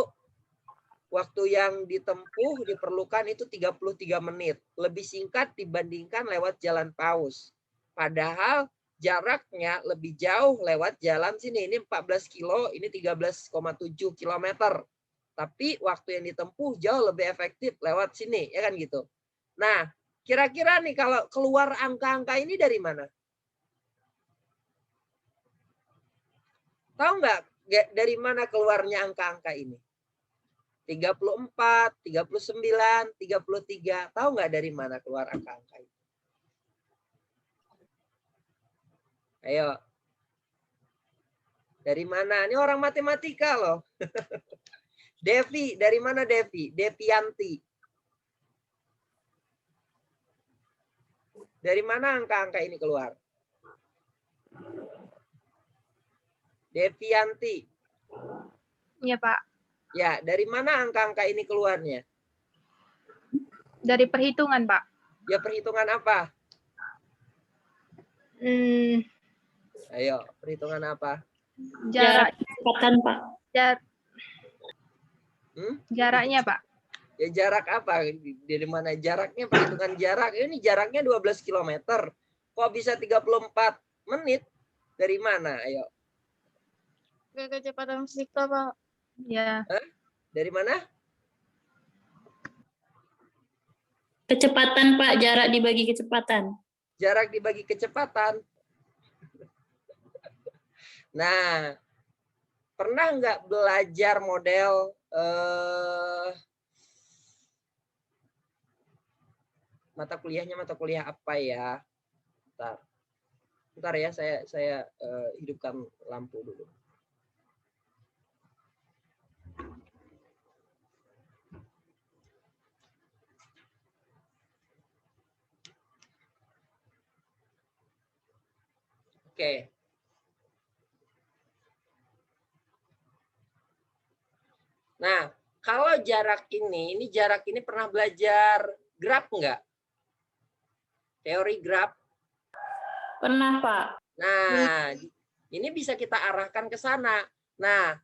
waktu yang ditempuh diperlukan itu 33 menit. Lebih singkat dibandingkan lewat Jalan Paus. Padahal jaraknya lebih jauh lewat jalan sini. Ini 14 kilo, ini 13,7 kilometer. Tapi waktu yang ditempuh jauh lebih efektif lewat sini, ya kan gitu. Nah, kira-kira nih kalau keluar angka-angka ini dari mana? Tahu nggak dari mana keluarnya angka-angka ini? 34, 39, 33. Tahu nggak dari mana keluar angka-angka ini? Ayo. Dari mana? Ini orang matematika loh. Devi, dari mana Devi? Devianti. Dari mana angka-angka ini keluar? Devianti. Iya, Pak. Ya, dari mana angka-angka ini keluarnya? Dari perhitungan, Pak. Ya, perhitungan apa? Ayo, perhitungan apa? Jarak kecepatan, Pak. Jaraknya, Pak. Ya, jarak apa? Dari mana jaraknya? Perhitungan jarak. Ini jaraknya 12 km. Kok bisa 34 menit? Dari mana? Ayo. Kecepatan fisika, Pak. Ya. Dari mana? Kecepatan, Pak. Jarak dibagi kecepatan. Jarak dibagi kecepatan. Nah, pernah nggak belajar model mata kuliah apa ya? Bentar ya, saya hidupkan lampu dulu. Oke. Nah, kalau jarak ini pernah belajar graf nggak? Teori graf? Pernah, Pak. Nah, ini bisa kita arahkan ke sana. Nah,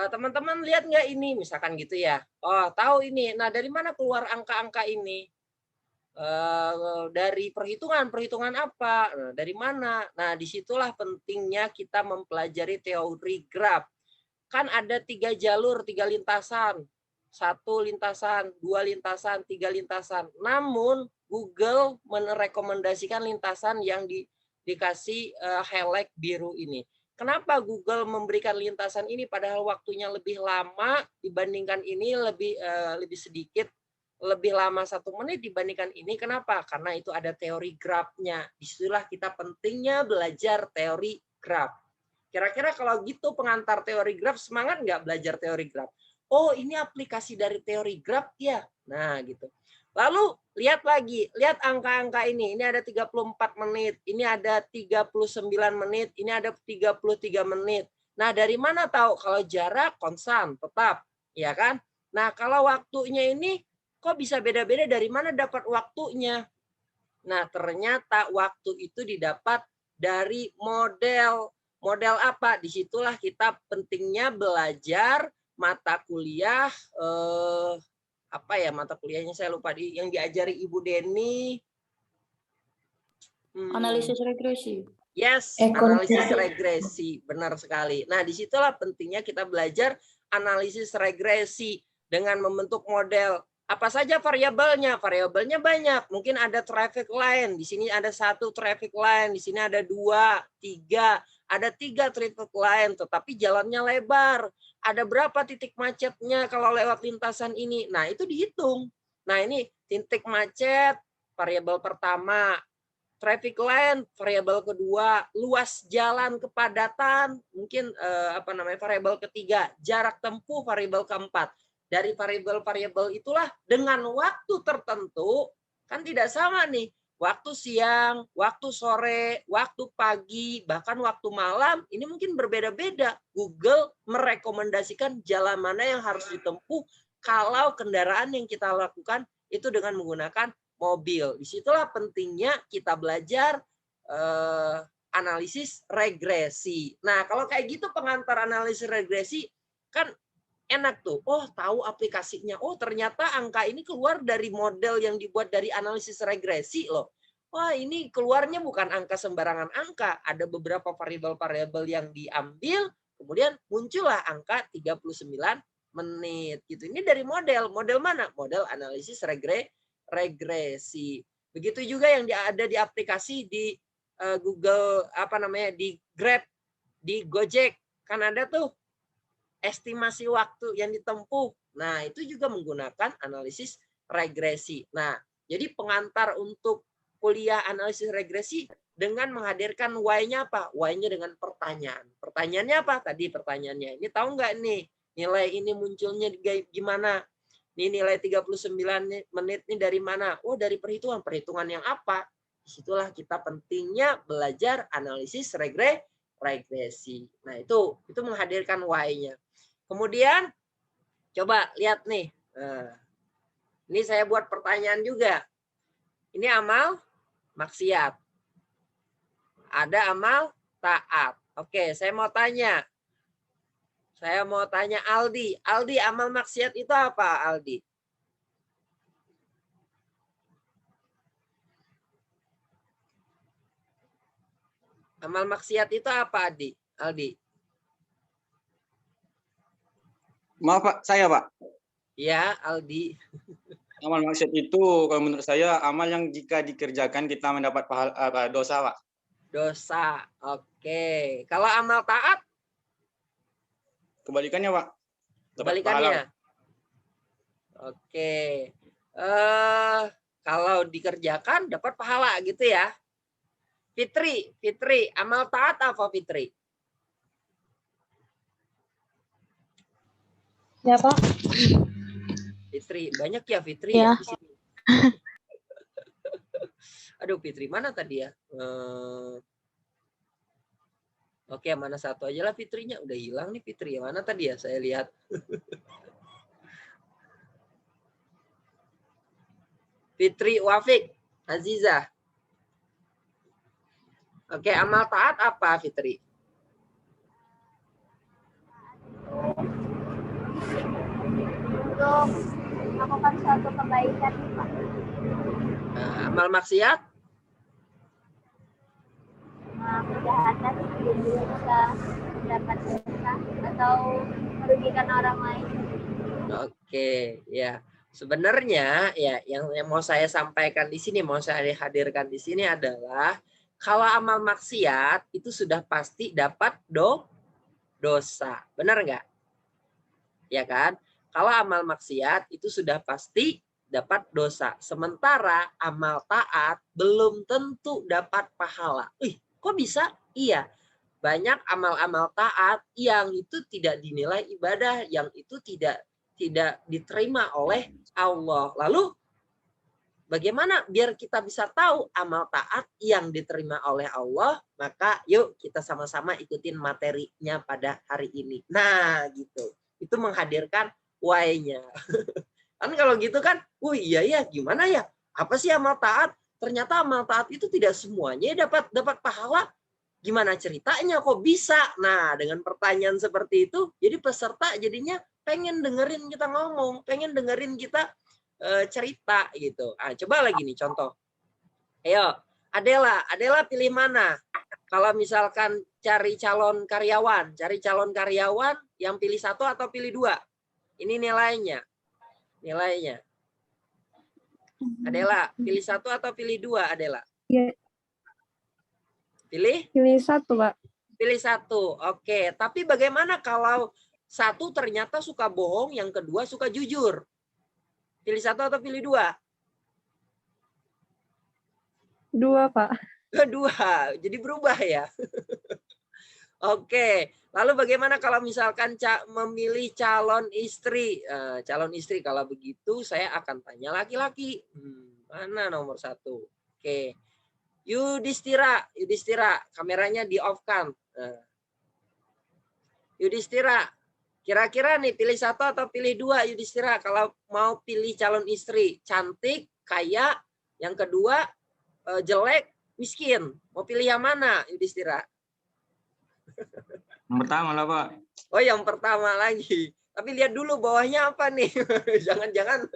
teman-teman lihat nggak ini? Misalkan gitu ya. Oh, tahu ini. Nah, dari mana keluar angka-angka ini? Dari perhitungan apa? Nah, dari mana? Nah, disitulah pentingnya kita mempelajari teori graf. Kan ada 3 jalur, 3 lintasan. 1 lintasan, 2 lintasan, 3 lintasan. Namun Google merekomendasikan lintasan yang dikasih highlight biru ini. Kenapa Google memberikan lintasan ini padahal waktunya lebih lama dibandingkan ini lebih sedikit, lebih lama 1 menit dibandingkan ini? Kenapa? Karena itu ada teori grafnya. Disitulah kita pentingnya belajar teori graf. Kira-kira kalau gitu pengantar teori graf semangat nggak belajar teori graf? Oh, ini aplikasi dari teori graf ya. Nah, gitu. Lalu lihat lagi, lihat angka-angka ini. Ini ada 34 menit, ini ada 39 menit, ini ada 33 menit. Nah, dari mana tahu kalau jarak konstan tetap, ya kan? Nah, kalau waktunya ini kok bisa beda-beda, dari mana dapat waktunya? Nah, ternyata waktu itu didapat dari model. Model apa? Disitulah kita pentingnya belajar mata kuliah, apa ya mata kuliahnya saya lupa, yang diajari Ibu Deni. Analisis regresi. Yes, analisis regresi, benar sekali. Nah, disitulah pentingnya kita belajar analisis regresi dengan membentuk model. Apa saja variabelnya? Variabelnya banyak. Mungkin ada traffic line. Di sini ada 1 traffic line. Di sini ada 2, 3. Ada 3 traffic line. Tetapi jalannya lebar. Ada berapa titik macetnya kalau lewat lintasan ini? Nah, itu dihitung. Nah, ini titik macet variabel pertama. traffic light, variabel kedua, luas jalan, kepadatan, mungkin variabel ketiga, jarak tempuh, variabel keempat. Dari variabel-variabel itulah dengan waktu tertentu, kan tidak sama nih. Waktu siang, waktu sore, waktu pagi, bahkan waktu malam, ini mungkin berbeda-beda. Google merekomendasikan jalan mana yang harus ditempuh kalau kendaraan yang kita lakukan itu dengan menggunakan mobil. Disitulah pentingnya kita belajar analisis regresi. Nah, kalau kayak gitu pengantar analisis regresi, kan enak tuh. Oh, tahu aplikasinya. Oh, ternyata angka ini keluar dari model yang dibuat dari analisis regresi loh. Wah, ini keluarnya bukan angka sembarangan angka. Ada beberapa variabel-variabel yang diambil, kemudian muncullah angka 39 menit. Gitu. Ini dari model. Model mana? Model analisis regresi. Begitu juga yang ada di aplikasi di Google, di Grab, di Gojek. Kan ada tuh estimasi waktu yang ditempuh. Nah, itu juga menggunakan analisis regresi. Nah, jadi pengantar untuk kuliah analisis regresi dengan menghadirkan why-nya apa? Why-nya dengan pertanyaan. Pertanyaannya apa? Tadi pertanyaannya. Ini tahu nggak nih, nilai ini munculnya gimana? Ini nilai 39 menit ini dari mana? Oh, dari perhitungan. Perhitungan yang apa? Disitulah kita pentingnya belajar analisis regresi. Nah, itu menghadirkan why-nya. Kemudian coba lihat nih. Nah, ini saya buat pertanyaan juga. Ini amal maksiat. Ada amal taat. Oke, saya mau tanya. Saya mau tanya Aldi. Aldi, amal maksiat itu apa, Aldi? Amal maksiat itu apa, Aldi? Maaf Pak, saya Pak. Ya, Aldi. Amal maksiat itu kalau menurut saya amal yang jika dikerjakan kita mendapat pahala dosa Pak. Dosa, oke. Kalau amal taat? Kebalikannya Pak. Kebalikannya. Oke. Kalau dikerjakan dapat pahala gitu ya. Fitri, amal taat apa Fitri? Ya Pak. Fitri, banyak ya Fitri ya di sini. Aduh, Fitri mana tadi ya? Oke, mana satu aja lah Fitrinya. Udah hilang nih Fitri. Mana tadi ya? Saya lihat. Fitri, Wafik, Aziza. Oke, amal taat apa Fitri? Untuk melakukan suatu kebaikan, Pak. Nah, amal maksiat? Kejahatan jadi bisa mendapat dosa atau merugikan orang lain. Oke, ya. Sebenarnya ya yang mau saya sampaikan di sini, mau saya hadirkan di sini adalah kalau amal maksiat itu sudah pasti dapat dosa. Benar nggak? Ya kan? Kalau amal maksiat itu sudah pasti dapat dosa. Sementara amal taat belum tentu dapat pahala. Kok bisa? Iya. Banyak amal-amal taat yang itu tidak dinilai ibadah, yang itu tidak diterima oleh Allah. Lalu bagaimana biar kita bisa tahu amal taat yang diterima oleh Allah? Maka yuk kita sama-sama ikutin materinya pada hari ini. Nah, gitu. Itu menghadirkan why-nya. Kan kalau gitu kan, iya ya, gimana ya? Apa sih amal taat? Ternyata amal taat itu tidak semuanya dapat pahala. Gimana ceritanya kok bisa? Nah, dengan pertanyaan seperti itu, jadi peserta jadinya pengen dengerin kita ngomong, pengen dengerin kita cerita gitu. Coba lagi nih contoh. Ayo, Adela pilih mana? Kalau misalkan cari calon karyawan yang pilih 1 atau pilih 2? Ini nilainya. Adela, pilih 1 atau pilih 2, Adela? Ya. Pilih 1 Pak. Pilih 1. Oke, tapi bagaimana kalau 1 ternyata suka bohong, yang kedua suka jujur? Pilih 1 atau pilih 2? 2 Pak. Kedua, jadi berubah ya. Oke, lalu bagaimana kalau misalkan memilih calon istri? Calon istri kalau begitu saya akan tanya laki-laki. Mana nomor 1? Oke, Yudhistira, kameranya di off kan? Yudhistira, kira-kira nih pilih 1 atau pilih 2 Yudhistira kalau mau pilih calon istri? Cantik, kaya, yang kedua jelek, miskin. Mau pilih yang mana Yudhistira? Yang pertama lah, Pak. Oh, yang pertama lagi. Tapi lihat dulu bawahnya apa nih. Jangan-jangan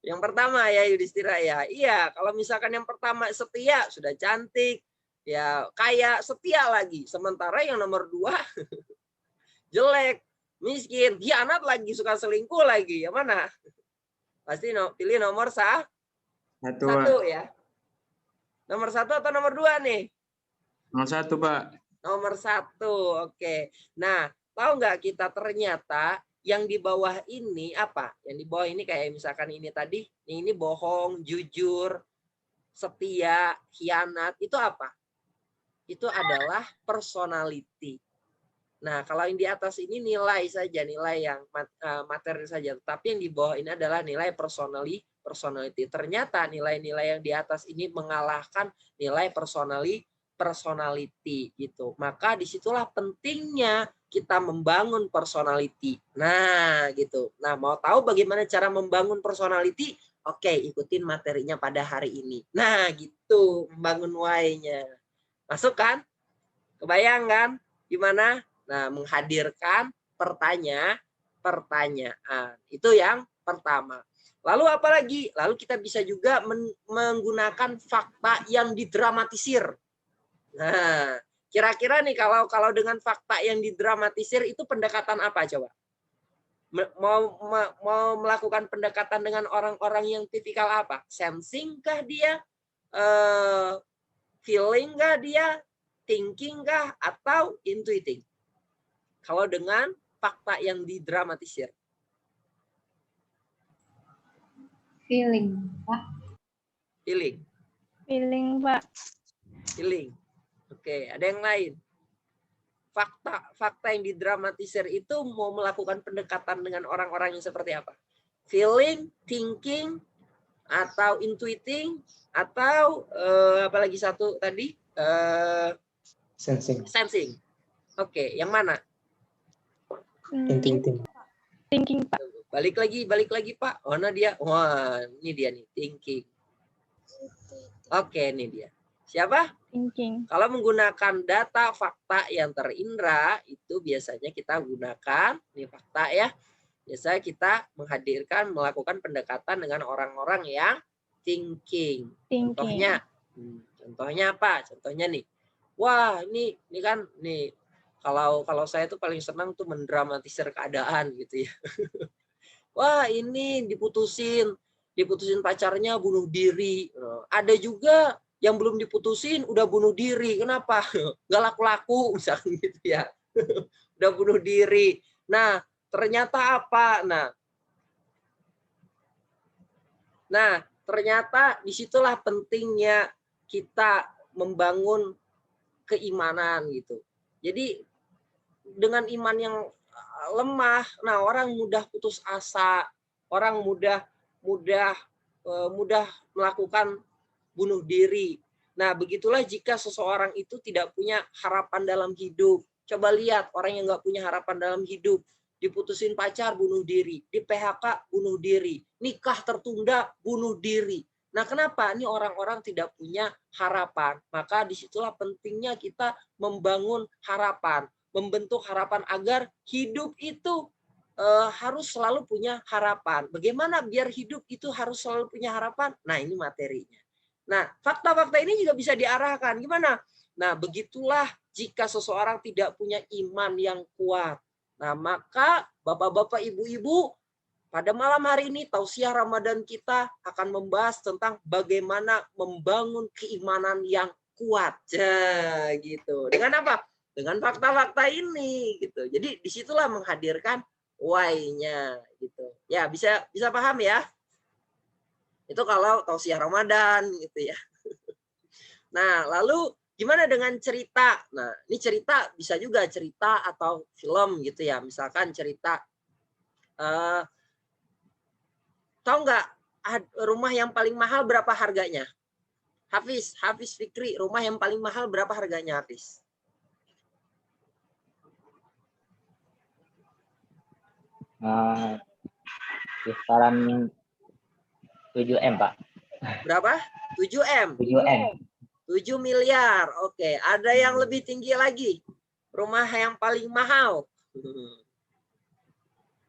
yang pertama ya Yudhistira ya. Iya, kalau misalkan yang pertama setia, sudah cantik, ya kaya, setia lagi. Sementara yang nomor 2 jelek, miskin, hianat lagi, suka selingkuh lagi. Yang mana? Pasti pilih nomor 1 ya. Nomor 1 atau nomor 2 nih? Nomor 1, Pak. Nomor 1, oke. Nah, tahu nggak kita ternyata yang di bawah ini apa? Yang di bawah ini kayak misalkan ini tadi, ini bohong, jujur, setia, hianat, itu apa? Itu adalah personality. Nah, kalau yang di atas ini nilai saja, nilai yang materi saja. Tapi yang di bawah ini adalah nilai personality. Ternyata nilai-nilai yang di atas ini mengalahkan nilai personality gitu. Maka disitulah pentingnya kita membangun personality. Nah, gitu. Nah, mau tahu bagaimana cara membangun personality? Oke, ikutin materinya pada hari ini. Nah, gitu membangun why-nya. Masuk kan? Kebayang kan? Gimana? Nah, menghadirkan pertanyaan. Itu yang pertama. Lalu apa lagi? Lalu kita bisa juga menggunakan fakta yang didramatisir. Nah, kira-kira nih kalau dengan fakta yang didramatisir itu pendekatan apa coba? Mau melakukan pendekatan dengan orang-orang yang tipikal apa? Sensing kah dia? Feeling kah dia? Thinking kah? Atau intuiting? Kalau dengan fakta yang didramatisir. Feeling, Pak. Feeling. Feeling, Pak. Feeling. Oke, ada yang lain? Fakta yang didramatisir itu mau melakukan pendekatan dengan orang-orang yang seperti apa? Feeling, thinking, atau intuiting, atau apalagi satu tadi? Sensing. Oke, yang mana? Thinking, Pak. Balik lagi Pak. Oh, nah dia. Wah, ini dia nih, thinking. Oke, ini dia. Siapa? Thinking. Kalau menggunakan data fakta yang terindra, itu biasanya kita gunakan, ini fakta ya, biasanya kita melakukan pendekatan dengan orang-orang yang thinking. Contohnya apa? Contohnya nih, wah ini kan nih, kalau saya tuh paling senang tuh mendramatisir keadaan gitu ya. Wah ini diputusin pacarnya bunuh diri. Ada juga yang belum diputusin udah bunuh diri. Kenapa? Nggak laku-laku misalnya gitu ya. Udah bunuh diri. Nah, ternyata apa? Nah, ternyata disitulah pentingnya kita membangun keimanan gitu. Jadi dengan iman yang lemah, nah orang mudah putus asa, orang mudah melakukan bunuh diri. Nah, begitulah jika seseorang itu tidak punya harapan dalam hidup. Coba lihat orang yang nggak punya harapan dalam hidup, diputusin pacar bunuh diri, di PHK bunuh diri, nikah tertunda bunuh diri. Nah, kenapa? Ini orang-orang tidak punya harapan. Maka disitulah pentingnya kita membangun harapan, membentuk harapan agar hidup itu harus selalu punya harapan. Bagaimana biar hidup itu harus selalu punya harapan? Nah, ini materinya. Nah, fakta-fakta ini juga bisa diarahkan. Gimana? Nah, begitulah jika seseorang tidak punya iman yang kuat. Nah, maka Bapak-bapak, Ibu-ibu, pada malam hari ini tausiah Ramadan kita akan membahas tentang bagaimana membangun keimanan yang kuat. Gitu. Dengan apa? Dengan fakta-fakta ini gitu. Jadi disitulah menghadirkan why-nya gitu. Ya, bisa paham ya? Itu kalau tausiah Ramadan gitu ya. Nah, lalu gimana dengan cerita? Nah, ini cerita bisa juga cerita atau film gitu ya. Misalkan cerita, tahu nggak rumah yang paling mahal berapa harganya? Hafiz Fikri, rumah yang paling mahal berapa harganya, Hafiz? Kisaran 7M, Pak. Berapa? 7M. 7M. 7 miliar. Oke, ada yang lebih tinggi lagi. Rumah yang paling mahal.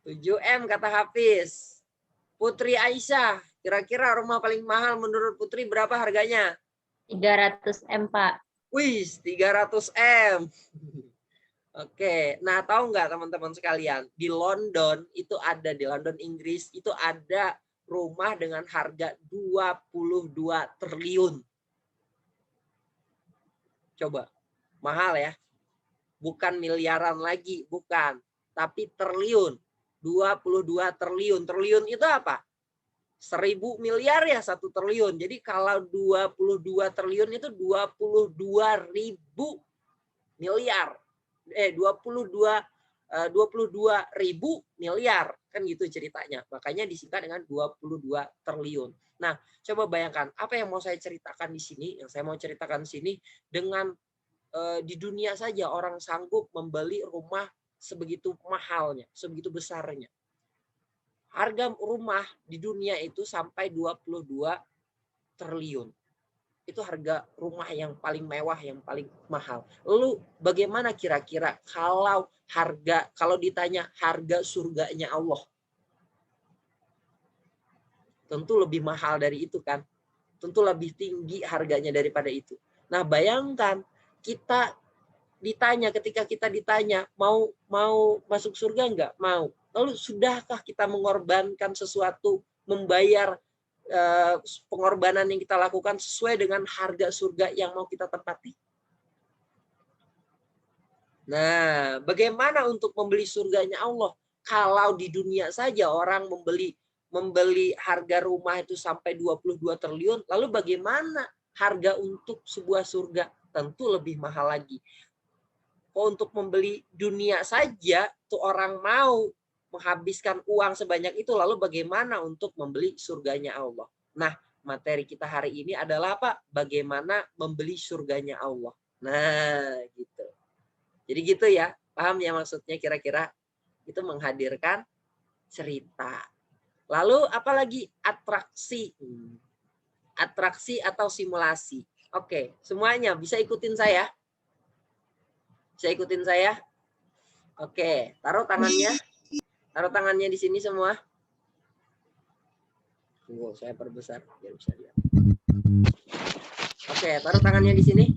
7M kata Hafiz. Putri Aisyah, kira-kira rumah paling mahal menurut Putri berapa harganya? 300M, Pak. Wih, 300M. Oke, nah tahu nggak teman-teman sekalian, di London itu ada, di London Inggris itu ada rumah dengan harga 22 triliun. Coba, mahal ya. Bukan miliaran lagi, bukan. Tapi triliun. 22 triliun. Triliun itu apa? 1000 miliar ya 1 triliun. Jadi kalau 22 triliun itu 22.000 miliar. 22.000 miliar. Kan gitu ceritanya. Makanya disingkat dengan 22 triliun. Nah, coba bayangkan apa yang mau saya ceritakan di sini, yang saya mau ceritakan di sini dengan di dunia saja orang sanggup membeli rumah sebegitu mahalnya, sebegitu besarnya. Harga rumah di dunia itu sampai 22 triliun. Itu harga rumah yang paling mewah, yang paling mahal. Lalu bagaimana kira-kira kalau ditanya harga surganya Allah? Tentu lebih mahal dari itu kan. Tentu lebih tinggi harganya daripada itu. Nah, bayangkan ketika kita ditanya mau masuk surga enggak? Mau. Lalu sudahkah kita mengorbankan sesuatu, membayar pengorbanan yang kita lakukan sesuai dengan harga surga yang mau kita tempati? Nah, bagaimana untuk membeli surganya Allah? Kalau di dunia saja orang membeli harga rumah itu sampai 22 triliun, lalu bagaimana harga untuk sebuah surga? Tentu lebih mahal lagi. Untuk membeli dunia saja, tuh orang mau menghabiskan uang sebanyak itu, lalu bagaimana untuk membeli surganya Allah? Nah, materi kita hari ini adalah apa? Bagaimana membeli surganya Allah. Nah, gitu. Jadi gitu ya, paham ya maksudnya kira-kira? Itu menghadirkan cerita. Lalu apalagi? Atraksi. Atraksi atau simulasi. Oke, semuanya bisa ikutin saya? Bisa ikutin saya? Oke, taruh tangannya. Taruh tangannya di sini semua. Tunggu, saya perbesar biar bisa lihat. Oke, taruh tangannya di sini.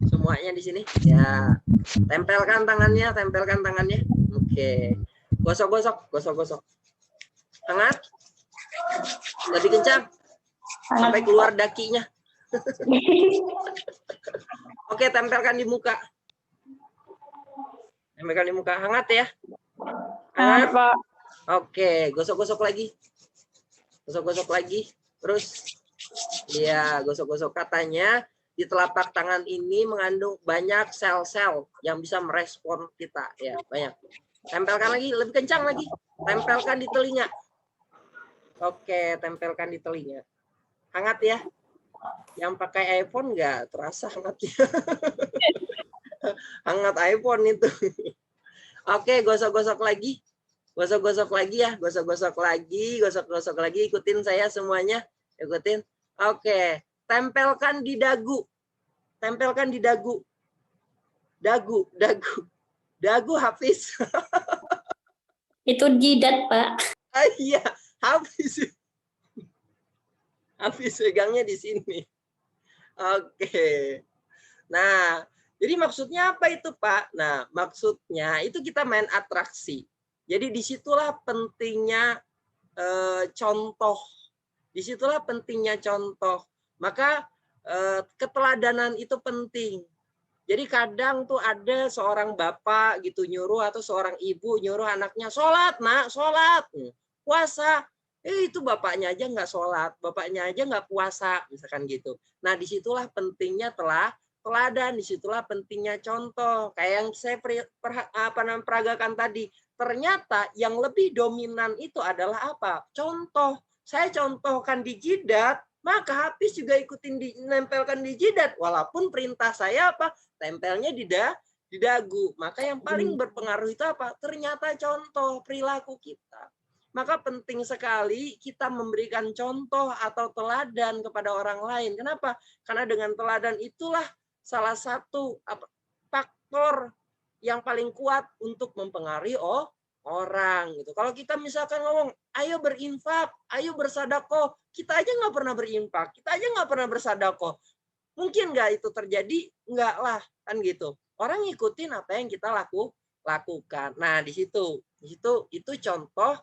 Semuanya di sini. Ya, tempelkan tangannya, tempelkan tangannya. Oke. Gosok-gosok, gosok-gosok. Hangat? Lebih kencang. Sampai keluar dakinya. Oke, tempelkan di muka. Tempelkan di muka. Hangat ya? Hangat, Pak. Oke, gosok-gosok lagi. Gosok-gosok lagi. Terus, ya, gosok-gosok. Katanya di telapak tangan ini mengandung banyak sel-sel yang bisa merespon kita. Ya, banyak. Tempelkan lagi, lebih kencang lagi. Tempelkan di telinga. Oke, tempelkan di telinga. Hangat ya? Yang pakai iPhone nggak terasa hangatnya. Hangat iPhone itu. Oke, gosok-gosok lagi. Gosok-gosok lagi ya. Gosok-gosok lagi. Gosok-gosok lagi. Ikutin saya semuanya. Ikutin. Oke. Tempelkan di dagu. Tempelkan di dagu. Dagu. Dagu. Dagu, Hafiz. Itu jidat, Pak. Ah, iya. Hafiz. Hafiz pegangnya di sini. Oke. Nah, jadi maksudnya apa itu, Pak? Nah, maksudnya itu kita main atraksi. Jadi disitulah pentingnya contoh. Disitulah pentingnya contoh. Maka keteladanan itu penting. Jadi kadang tuh ada seorang bapak gitu nyuruh atau seorang ibu nyuruh anaknya sholat, nak, sholat, puasa. Itu bapaknya aja nggak sholat, bapaknya aja nggak puasa, misalkan gitu. Nah, disitulah pentingnya teladan, disitulah pentingnya contoh. Kayak yang saya peragakan tadi. Ternyata yang lebih dominan itu adalah apa? Contoh. Saya contohkan di jidat, maka Hafiz juga ikutin nempelkan di jidat. Walaupun perintah saya apa? Tempelnya di dagu. Maka yang paling berpengaruh itu apa? Ternyata contoh perilaku kita. Maka penting sekali kita memberikan contoh atau teladan kepada orang lain. Kenapa? Karena dengan teladan itulah salah satu faktor yang paling kuat untuk mempengaruhi orang. Gitu. Kalau kita misalkan ngomong, ayo berinfak, ayo bersedekah, kita aja nggak pernah berinfak, kita aja nggak pernah bersedekah. Mungkin nggak itu terjadi? Nggak lah, kan gitu. Orang ngikutin apa yang kita lakukan. Nah, di situ itu contoh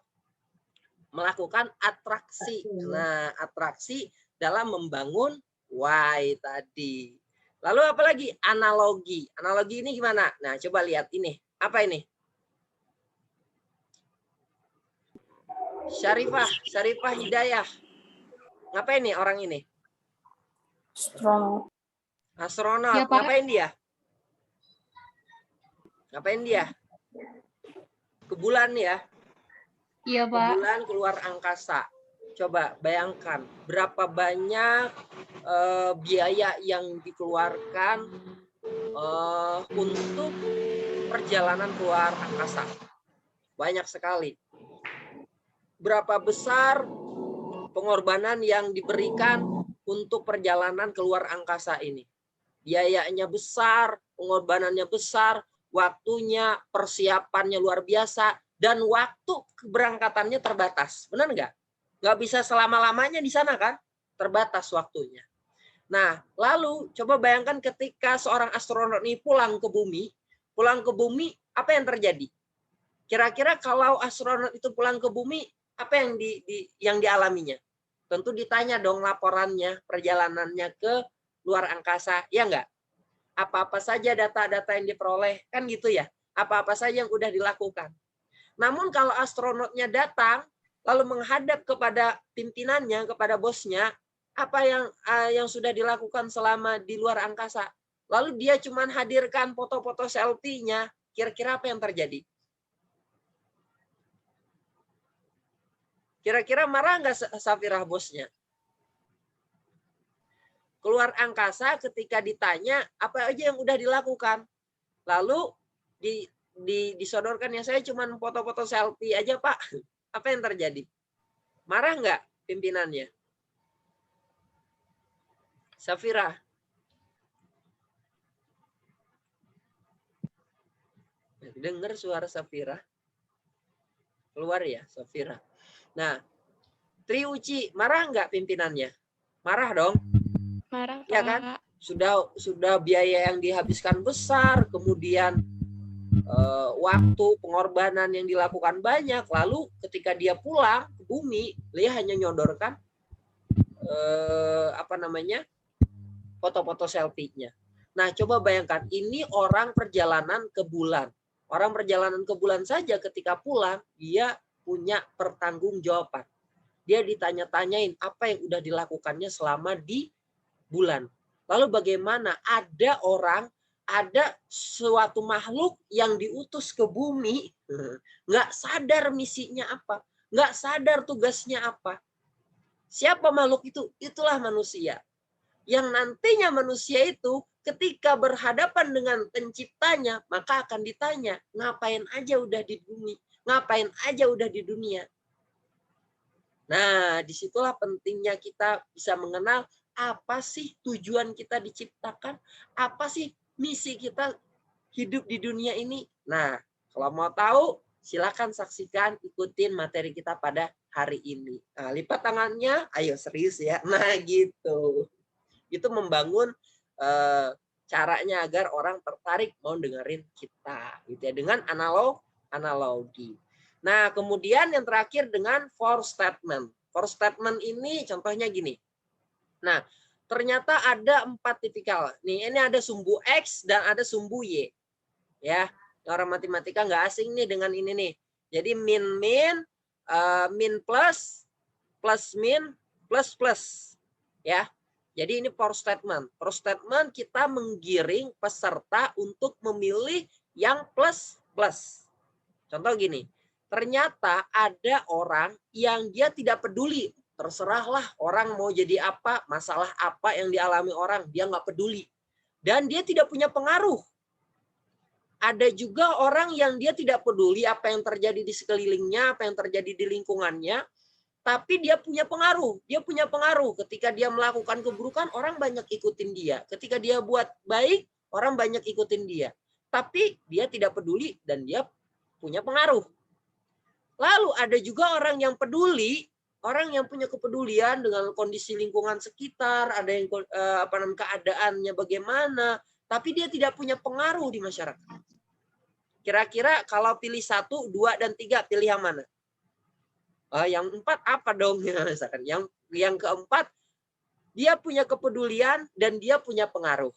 melakukan atraksi. Nah, atraksi dalam membangun why tadi. Lalu apa lagi? Analogi. Analogi ini gimana? Nah, coba lihat ini. Apa ini? Syarifah Hidayah. Ngapain nih orang ini? Astronot. Ya, Pak. Ngapain dia? Ngapain dia? Ke bulan ya? Iya, Ke Pak. bulan keluar angkasa. Coba bayangkan berapa banyak biaya yang dikeluarkan untuk perjalanan keluar angkasa. Banyak sekali. Berapa besar pengorbanan yang diberikan untuk perjalanan keluar angkasa ini. Biayanya besar, pengorbanannya besar, waktunya, persiapannya luar biasa, dan waktu keberangkatannya terbatas. Benar nggak? Nggak bisa selama-lamanya di sana kan? Terbatas waktunya. Nah, lalu coba bayangkan ketika seorang astronot ini pulang ke bumi, apa yang terjadi? Kira-kira kalau astronot itu pulang ke bumi, apa yang dialaminya? Tentu ditanya dong laporannya, perjalanannya ke luar angkasa, ya nggak? Apa-apa saja data-data yang diperoleh, kan gitu ya? Apa-apa saja yang udah dilakukan. Namun kalau astronotnya datang, lalu menghadap kepada pimpinannya, kepada bosnya, apa yang sudah dilakukan selama di luar angkasa? Lalu dia cuma hadirkan foto-foto selfie-nya, kira-kira apa yang terjadi? Kira-kira marah nggak Safirah bosnya? Keluar angkasa ketika ditanya apa aja yang udah dilakukan. Lalu disodorkan ya saya cuma foto-foto selfie aja Pak. Apa yang terjadi? Marah nggak pimpinannya? Safirah. Dengar suara Safirah? Keluar ya Safirah. Nah, Triuci, marah nggak pimpinannya? Marah dong. Marah, Pak. Ya kan? Sudah biaya yang dihabiskan besar, kemudian waktu pengorbanan yang dilakukan banyak, lalu ketika dia pulang ke bumi, dia hanya nyodorkan foto-foto selfie-nya. Nah, coba bayangkan ini orang perjalanan ke bulan. Orang perjalanan ke bulan saja ketika pulang dia punya pertanggungjawaban. Dia ditanya-tanyain apa yang udah dilakukannya selama di bulan. Lalu bagaimana ada suatu makhluk yang diutus ke bumi, nggak sadar misinya apa, nggak sadar tugasnya apa. Siapa makhluk itu? Itulah manusia. Yang nantinya manusia itu ketika berhadapan dengan penciptanya, maka akan ditanya, ngapain aja udah di bumi? Ngapain aja udah di dunia? Nah, disitulah pentingnya kita bisa mengenal apa sih tujuan kita diciptakan, apa sih misi kita hidup di dunia ini. Nah, kalau mau tahu, silakan saksikan, ikutin materi kita pada hari ini. Nah, lipat tangannya, ayo serius ya. Nah, gitu. Itu membangun caranya agar orang tertarik mau dengerin kita, gitu ya, dengan analogi. Nah, kemudian yang terakhir dengan for statement. For statement ini contohnya gini. Nah, ternyata ada 4 tipikal. Nih, ini ada sumbu X dan ada sumbu Y. Ya, orang matematika nggak asing nih dengan ini nih. Jadi min plus plus min, plus plus. Ya. Jadi ini for statement. For statement kita menggiring peserta untuk memilih yang plus plus. Contoh gini, ternyata ada orang yang dia tidak peduli. Terserahlah orang mau jadi apa, masalah apa yang dialami orang, dia nggak peduli. Dan dia tidak punya pengaruh. Ada juga orang yang dia tidak peduli apa yang terjadi di sekelilingnya, apa yang terjadi di lingkungannya, tapi dia punya pengaruh. Dia punya pengaruh. Ketika dia melakukan keburukan, orang banyak ikutin dia. Ketika dia buat baik, orang banyak ikutin dia. Tapi dia tidak peduli dan dia punya pengaruh. Lalu ada juga orang yang peduli, orang yang punya kepedulian dengan kondisi lingkungan sekitar, ada yang keadaannya bagaimana, tapi dia tidak punya pengaruh di masyarakat. Kira-kira kalau pilih 1, 2, dan 3, pilih yang mana? Yang 4 apa dong? Misalkan yang keempat, dia punya kepedulian dan dia punya pengaruh.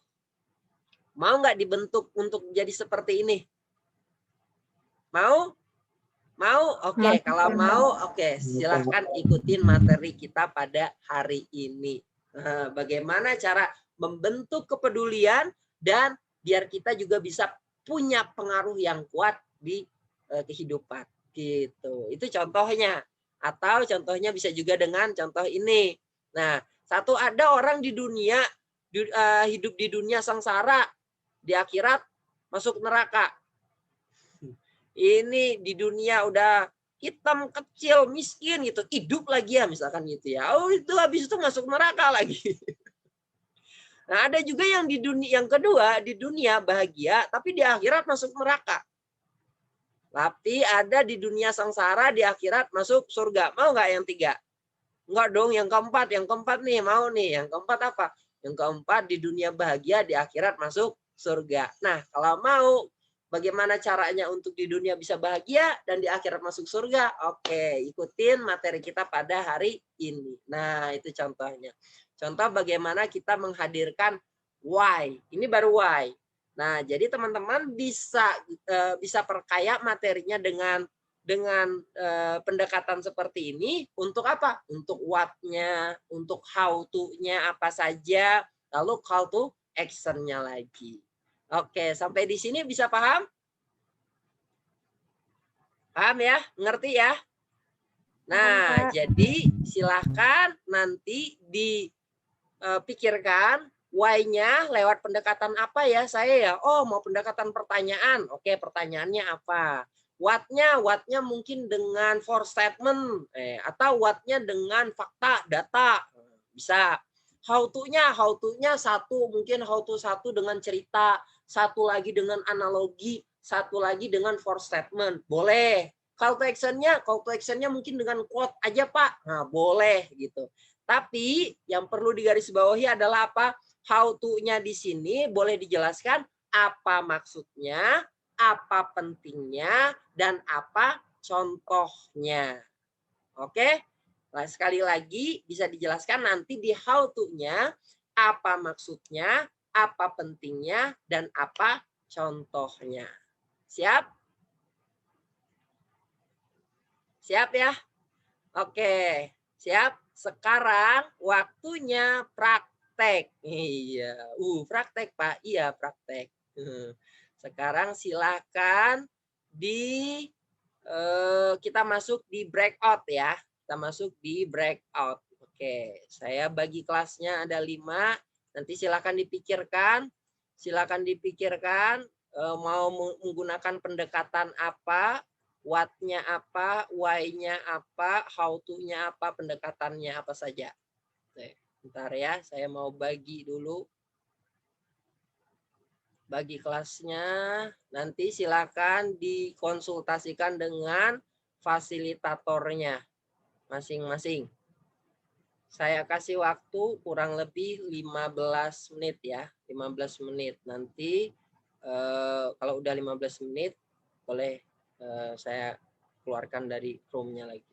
Mau nggak dibentuk untuk jadi seperti ini? Mau? Mau? Oke. Kalau mau, oke. Silahkan ikutin materi kita pada hari ini. Bagaimana cara membentuk kepedulian dan biar kita juga bisa punya pengaruh yang kuat di kehidupan. Gitu. Itu contohnya. Atau contohnya bisa juga dengan contoh ini. Nah, satu ada orang di dunia, hidup di dunia sengsara, di akhirat masuk neraka. Ini di dunia udah hitam, kecil, miskin gitu, hidup lagi ya misalkan gitu ya. Oh itu habis itu masuk neraka lagi. Nah ada juga yang di dunia, yang kedua di dunia bahagia, tapi di akhirat masuk neraka. Tapi ada di dunia sengsara, di akhirat masuk surga. Mau nggak yang 3? Enggak dong, yang keempat. Yang keempat nih, mau nih. Yang keempat apa? Yang keempat di dunia bahagia, di akhirat masuk surga. Nah, kalau mau, bagaimana caranya untuk di dunia bisa bahagia dan di akhirat masuk surga? Oke, ikutin materi kita pada hari ini. Nah, itu contohnya. Contoh bagaimana kita menghadirkan why. Ini baru why. Nah, jadi teman-teman bisa perkaya materinya dengan pendekatan seperti ini untuk apa? Untuk what-nya, untuk how to-nya apa saja, lalu call to action-nya lagi. Oke, sampai di sini bisa paham? Paham ya? Ngerti ya? Nah, jadi silahkan nanti dipikirkan why-nya lewat pendekatan apa ya saya ya? Oh, mau pendekatan pertanyaan. Oke, pertanyaannya apa? What-nya mungkin dengan for statement. Atau what-nya dengan fakta, data. Bisa. How to-nya satu. Mungkin how to satu dengan cerita. Satu lagi dengan analogi. Satu lagi dengan for statement. Boleh. Call to action-nya mungkin dengan quote aja, Pak. Nah, boleh gitu. Tapi yang perlu digarisbawahi adalah apa? How to-nya di sini boleh dijelaskan apa maksudnya, apa pentingnya, dan apa contohnya. Oke? Nah, sekali lagi bisa dijelaskan nanti di how to-nya, apa maksudnya, apa pentingnya, dan apa contohnya. Siap? Siap ya? Oke, siap. Sekarang waktunya praktek. Iya, praktek Pak. Iya, praktek. Sekarang silakan kita masuk di breakout ya. Kita masuk di breakout. Oke, saya bagi kelasnya ada 5. Nanti silakan dipikirkan. Mau menggunakan pendekatan apa, what-nya apa, why-nya apa, how to-nya apa, pendekatannya apa saja. Oke. Bentar ya, saya mau bagi dulu. Bagi kelasnya, nanti silakan dikonsultasikan dengan fasilitatornya masing-masing. Saya kasih waktu kurang lebih 15 menit ya, 15 menit. Nanti kalau udah 15 menit, boleh saya keluarkan dari room-nya lagi.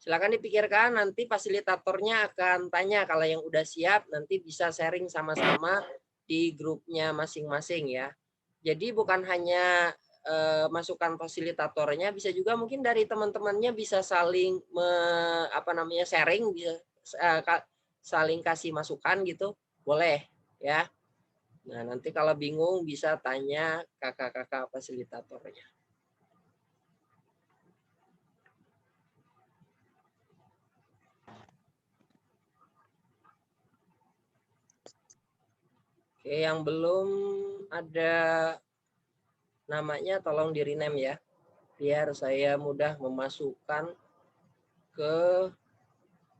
Silakan dipikirkan, nanti fasilitatornya akan tanya. Kalau yang udah siap, nanti bisa sharing sama-sama di grupnya masing-masing ya. Jadi bukan hanya masukan fasilitatornya, bisa juga mungkin dari teman-temannya bisa saling sharing, bisa saling kasih masukan gitu, boleh ya. Nah, nanti kalau bingung bisa tanya kakak-kakak fasilitatornya. Oke, yang belum ada namanya tolong di rename ya, biar saya mudah memasukkan ke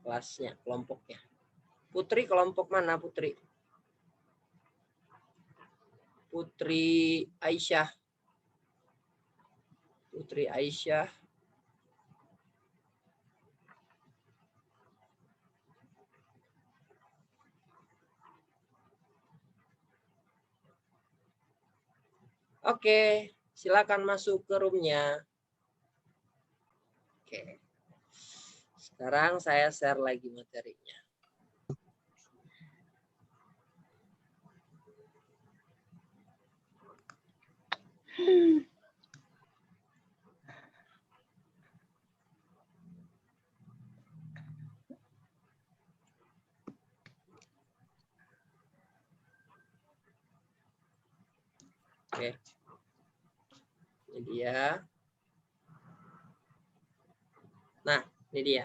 kelasnya, kelompoknya. Putri kelompok mana Putri? Putri Aisyah. Putri Aisyah. Oke, silakan masuk ke roomnya. Oke. Sekarang saya share lagi materinya. Oke. Ini dia. Nah, ini dia.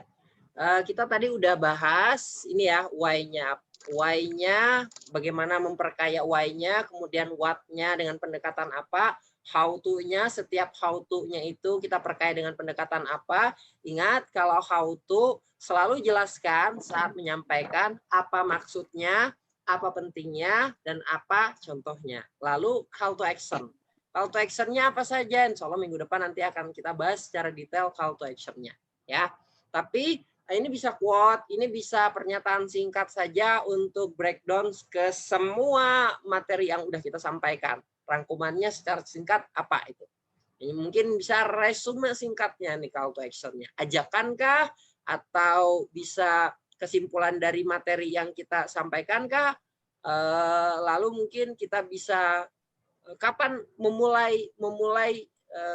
Kita tadi udah bahas ini ya, why-nya. Why-nya, bagaimana memperkaya why-nya, kemudian what-nya dengan pendekatan apa, how to-nya, setiap how to-nya itu kita perkaya dengan pendekatan apa. Ingat, kalau how to selalu jelaskan saat menyampaikan apa maksudnya, apa pentingnya, dan apa contohnya. Lalu call to action. Call to action-nya apa saja? Insya Allah minggu depan nanti akan kita bahas secara detail call to action-nya. Ya, tapi ini bisa quote, ini bisa pernyataan singkat saja untuk breakdown ke semua materi yang udah kita sampaikan. Rangkumannya secara singkat apa itu? Ini mungkin bisa resume singkatnya nih call to action-nya. Ajakankah atau bisa kesimpulan dari materi yang kita sampaikan kah? Lalu mungkin kita bisa kapan memulai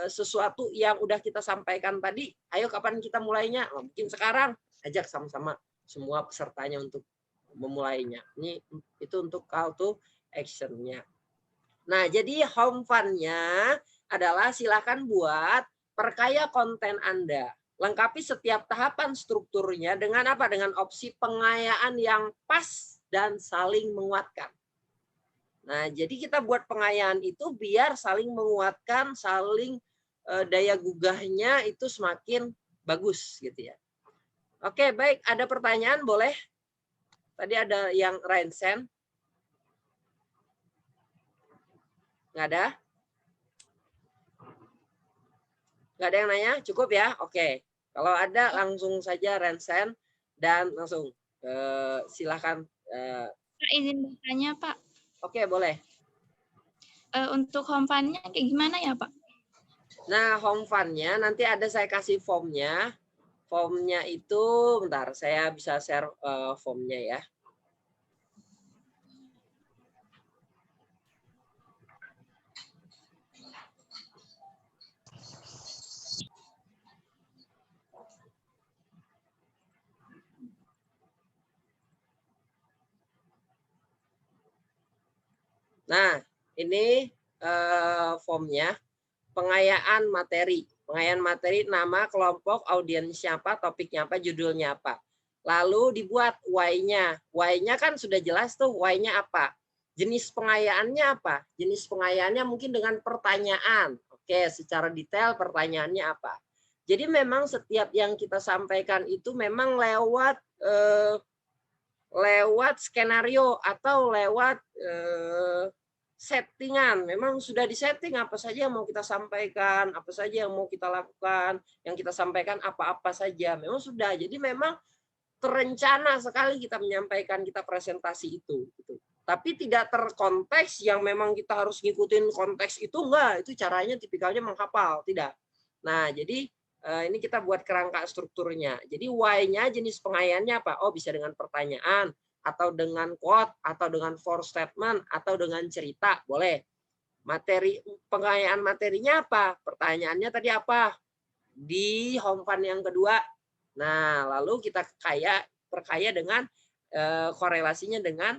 sesuatu yang udah kita sampaikan tadi, ayo kapan kita mulainya? Mungkin sekarang, ajak sama-sama semua pesertanya untuk memulainya. Ini itu untuk call to action-nya. Nah, jadi home fun-nya adalah silakan buat perkaya konten Anda. Lengkapi setiap tahapan strukturnya dengan apa? Dengan opsi pengayaan yang pas dan saling menguatkan. Nah, jadi kita buat pengayaan itu biar saling menguatkan, saling daya gugahnya itu semakin bagus gitu ya. Oke, baik. Ada pertanyaan boleh? Tadi ada yang Rainsen. Nggak ada? Nggak ada yang nanya? Cukup ya? Oke. Kalau ada langsung saja Rainsen dan langsung silakan. Izin bertanya, Pak. Oke, boleh. Untuk home fun-nya kayak gimana ya, Pak? Nah, home fun-nya nanti ada saya kasih form-nya. Form-nya itu, bentar, saya bisa share form-nya ya. Nah, ini formnya, pengayaan materi. Pengayaan materi, nama, kelompok, audiensnya apa, topiknya apa, judulnya apa. Lalu dibuat why-nya. Why-nya kan sudah jelas tuh, why-nya apa. Jenis pengayaannya apa? Jenis pengayaannya mungkin dengan pertanyaan. Oke, secara detail pertanyaannya apa. Jadi memang setiap yang kita sampaikan itu memang lewat skenario atau lewat settingan. Memang sudah disetting apa saja yang mau kita sampaikan, apa saja yang mau kita lakukan, yang kita sampaikan apa-apa saja. Memang sudah. Jadi memang terencana sekali kita menyampaikan, kita presentasi itu. Tapi tidak terkonteks yang memang kita harus ngikutin konteks itu, enggak. Itu caranya tipikalnya menghafal, tidak. Nah, jadi ini kita buat kerangka strukturnya. Jadi why-nya jenis pengayaannya apa? Oh, bisa dengan pertanyaan, atau dengan quote, atau dengan for statement, atau dengan cerita, boleh. Materi pengayaan materinya apa? Pertanyaannya tadi apa? Di home fund yang kedua. Nah, lalu kita perkaya dengan korelasinya dengan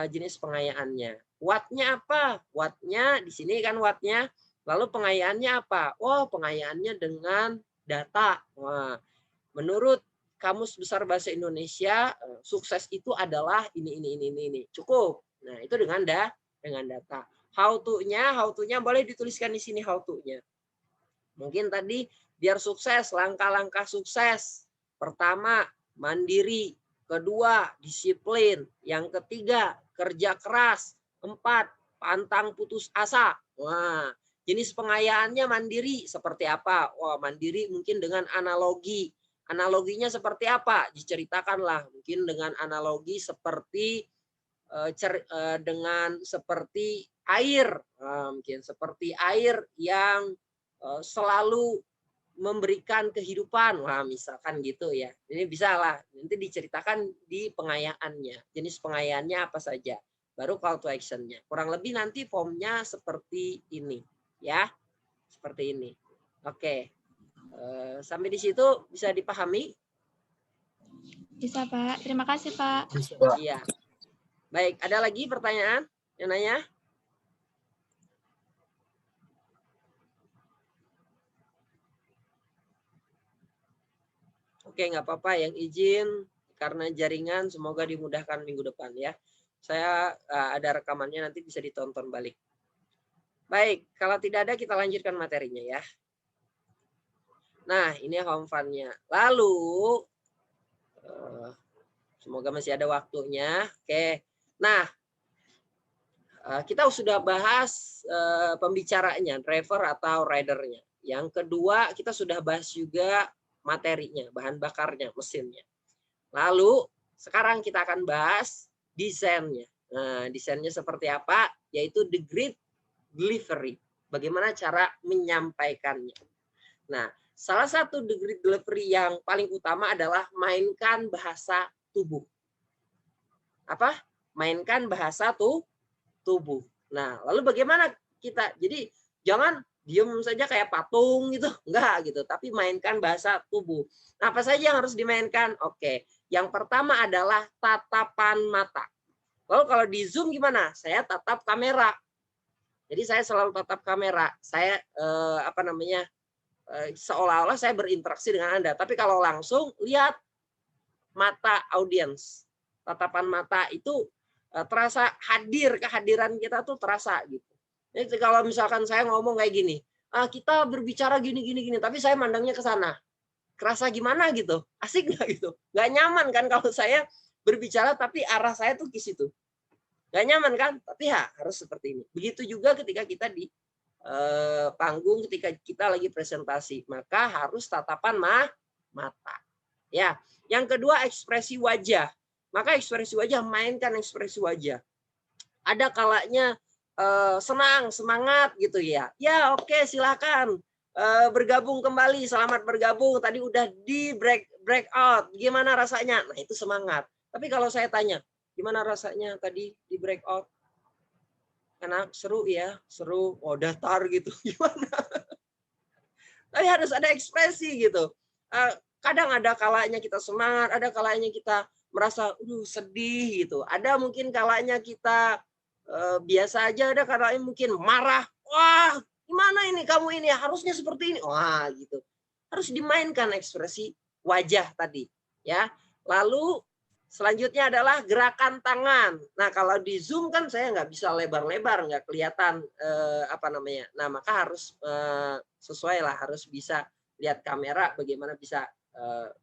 jenis pengayaannya. Wattnya apa? Wattnya di sini kan wattnya. Lalu pengayaannya apa? Oh, pengayaannya dengan data. Wah, menurut Kamus Besar Bahasa Indonesia, sukses itu adalah ini. Cukup. Nah, itu dengan data. How to-nya boleh dituliskan di sini how to-nya. Mungkin tadi biar sukses, langkah-langkah sukses. Pertama, mandiri. Kedua, disiplin. Yang ketiga, kerja keras. 4, pantang putus asa. Wah, jenis pengayaannya mandiri seperti apa? Wah, mandiri mungkin dengan analogi. Analoginya seperti apa? Diceritakanlah. Mungkin dengan analogi seperti seperti air, mungkin seperti air yang selalu memberikan kehidupan, wah misalkan gitu ya. Ini bisa lah, nanti diceritakan di pengayaannya, jenis pengayaannya apa saja, baru call to action-nya. Kurang lebih nanti formnya seperti ini, ya, seperti ini. Oke, sampai di situ bisa dipahami? Bisa, Pak. Terima kasih, Pak. Iya. Baik, ada lagi pertanyaan yang nanya? Oke, nggak apa-apa. Yang izin karena jaringan, semoga dimudahkan minggu depan ya. Saya ada rekamannya, nanti bisa ditonton balik. Baik, kalau tidak ada kita lanjutkan materinya ya. Nah, ini home fund-nya. Lalu, semoga masih ada waktunya. Oke. Nah, kita sudah bahas pembicaranya, driver atau ridernya. Yang kedua, kita sudah bahas juga materinya, bahan bakarnya, mesinnya. Lalu, sekarang kita akan bahas desainnya. Nah, desainnya seperti apa? Yaitu the grid delivery. Bagaimana cara menyampaikannya. Nah, salah satu the grid delivery yang paling utama adalah mainkan bahasa tubuh. Apa? Mainkan bahasa tubuh. Nah, lalu bagaimana kita? Jadi jangan diem saja kayak patung gitu, enggak gitu. Tapi mainkan bahasa tubuh. Nah, apa saja yang harus dimainkan? Oke, yang pertama adalah tatapan mata. Lalu kalau di Zoom gimana? Saya tatap kamera. Jadi saya selalu tatap kamera. Saya seolah-olah saya berinteraksi dengan Anda. Tapi kalau langsung lihat mata audiens. Tatapan mata itu terasa hadir, kehadiran kita tuh terasa gitu. Jadi kalau misalkan saya ngomong kayak gini, kita berbicara gini, tapi saya mandangnya ke sana. Kerasa gimana gitu? Asik nggak gitu? Nggak nyaman kan kalau saya berbicara tapi arah saya tuh ke situ. Nggak nyaman kan? Tapi ya harus seperti ini. Begitu juga ketika kita di panggung, ketika kita lagi presentasi, maka harus tatapan mata. Ya, yang kedua ekspresi wajah. Maka ekspresi wajah, mainkan ekspresi wajah. Ada kalanya senang, semangat gitu ya. Ya oke, silakan bergabung kembali, selamat bergabung. Tadi udah di breakout, gimana rasanya? Nah itu semangat. Tapi kalau saya tanya, gimana rasanya tadi di breakout? Enak, seru ya, seru. Oh datar gitu, gimana? Tapi harus ada ekspresi gitu. Kadang ada kalanya kita semangat, ada kalanya kita merasa sedih gitu. Ada mungkin kalanya kita biasa aja, ada kalanya mungkin marah. Wah, gimana ini kamu ini? Harusnya seperti ini. Wah, gitu. Harus dimainkan ekspresi wajah tadi, ya. Lalu selanjutnya adalah gerakan tangan. Nah, kalau di Zoom kan saya nggak bisa lebar-lebar, nggak kelihatan Nah, maka harus sesuai lah, harus bisa lihat kamera bagaimana bisa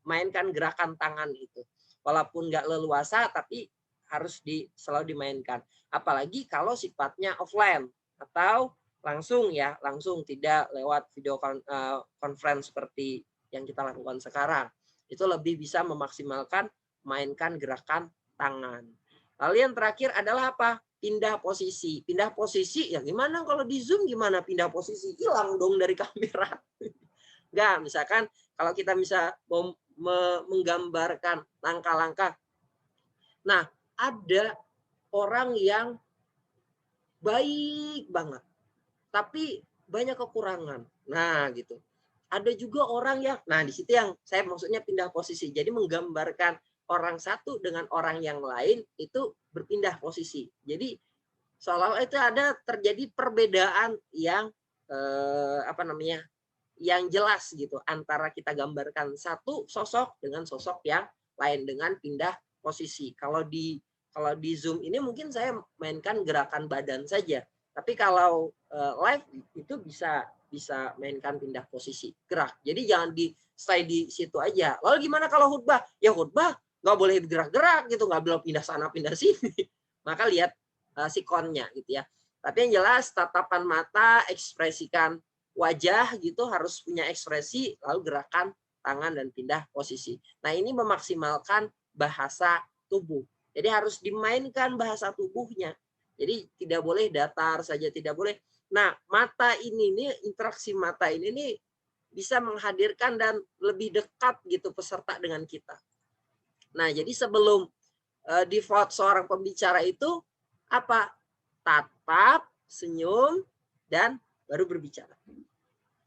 mainkan gerakan tangan itu. Walaupun nggak leluasa, tapi harus selalu dimainkan. Apalagi kalau sifatnya offline atau langsung ya, langsung tidak lewat video conference seperti yang kita lakukan sekarang. Itu lebih bisa memaksimalkan mainkan gerakan tangan. Lalu yang terakhir adalah apa? Pindah posisi. Pindah posisi ya gimana kalau di Zoom gimana pindah posisi? Hilang dong dari kamera. Enggak, misalkan kalau kita bisa menggambarkan langkah-langkah. Nah, ada orang yang baik banget. tapi banyak kekurangan. Nah, gitu. Ada juga orang yang, nah di situ yang saya maksudnya pindah posisi. Jadi menggambarkan orang satu dengan orang yang lain itu berpindah posisi. Jadi seolah-olah itu ada terjadi perbedaan yang apa namanya, yang jelas gitu antara kita gambarkan satu sosok dengan sosok yang lain dengan pindah posisi. Kalau di Zoom ini mungkin saya mainkan gerakan badan saja. Tapi kalau live itu bisa mainkan pindah posisi gerak. Jadi jangan di stay di situ aja. Lalu gimana kalau khutbah? Ya khutbah nggak boleh gerak-gerak gitu, nggak boleh pindah sana pindah sini. Maka lihat sikonnya gitu ya. Tapi yang jelas tatapan mata, ekspresikan wajah gitu harus punya ekspresi, lalu gerakan tangan dan pindah posisi. Nah ini memaksimalkan bahasa tubuh. Jadi harus dimainkan bahasa tubuhnya. Jadi tidak boleh datar saja, tidak boleh. Nah, mata ini nih, interaksi mata ini nih bisa menghadirkan dan lebih dekat gitu peserta dengan kita. Nah, jadi sebelum default seorang pembicara itu apa? Tatap, senyum, dan baru berbicara.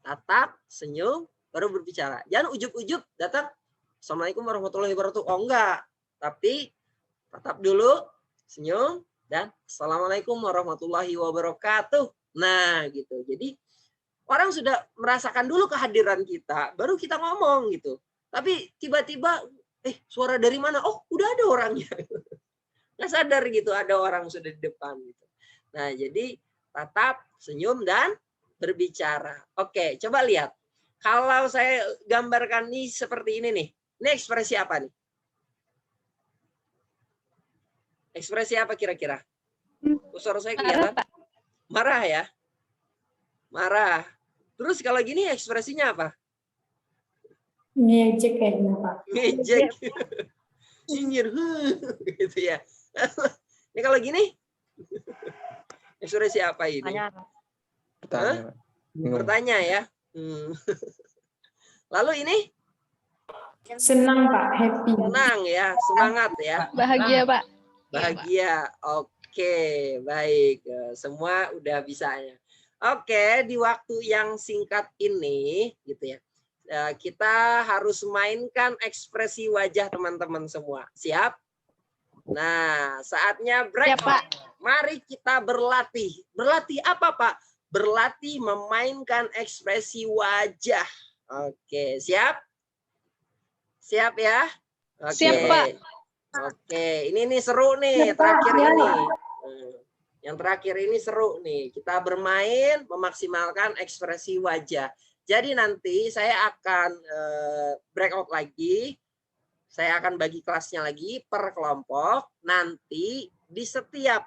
Tatap, senyum, baru berbicara. Jangan ujub-ujub datang, Assalamualaikum warahmatullahi wabarakatuh. Oh enggak, tapi tatap dulu, senyum, dan Assalamualaikum warahmatullahi wabarakatuh. Nah, gitu. Jadi orang sudah merasakan dulu kehadiran kita, baru kita ngomong gitu. Tapi tiba-tiba, suara dari mana? Oh, udah ada orangnya. Nggak sadar gitu, ada orang sudah di depan gitu. Nah, jadi tatap, senyum, dan berbicara. Oke, coba lihat. Kalau saya gambarkan nih seperti ini nih. Ini ekspresi apa nih? Ekspresi apa kira-kira? Suara saya kelihatan? Marah ya? Marah. Terus kalau gini ekspresinya apa? Ngejek kayaknya Pak. Ngejek. Nyinyir. Gitu ya. Ini kalau gini? Ekspresi apa ini? Bertanya ya. Lalu ini? Senang Pak, happy. Senang ya, semangat ya. Bahagia, Pak. Bahagia. Oke, baik. Semua udah bisa ya. Oke, di waktu yang singkat ini gitu ya. Kita harus mainkan ekspresi wajah teman-teman semua. Siap? Nah, saatnya break. Siap, Pak. Mari kita berlatih. Berlatih apa, Pak? Berlatih memainkan ekspresi wajah. Oke, siap? Siap ya? Oke. Siap, Pak. Oke, ini nih seru nih terakhir ini. Yang terakhir ini seru nih. Kita bermain memaksimalkan ekspresi wajah. Jadi nanti saya akan breakout lagi. Saya akan bagi kelasnya lagi per kelompok. Nanti di setiap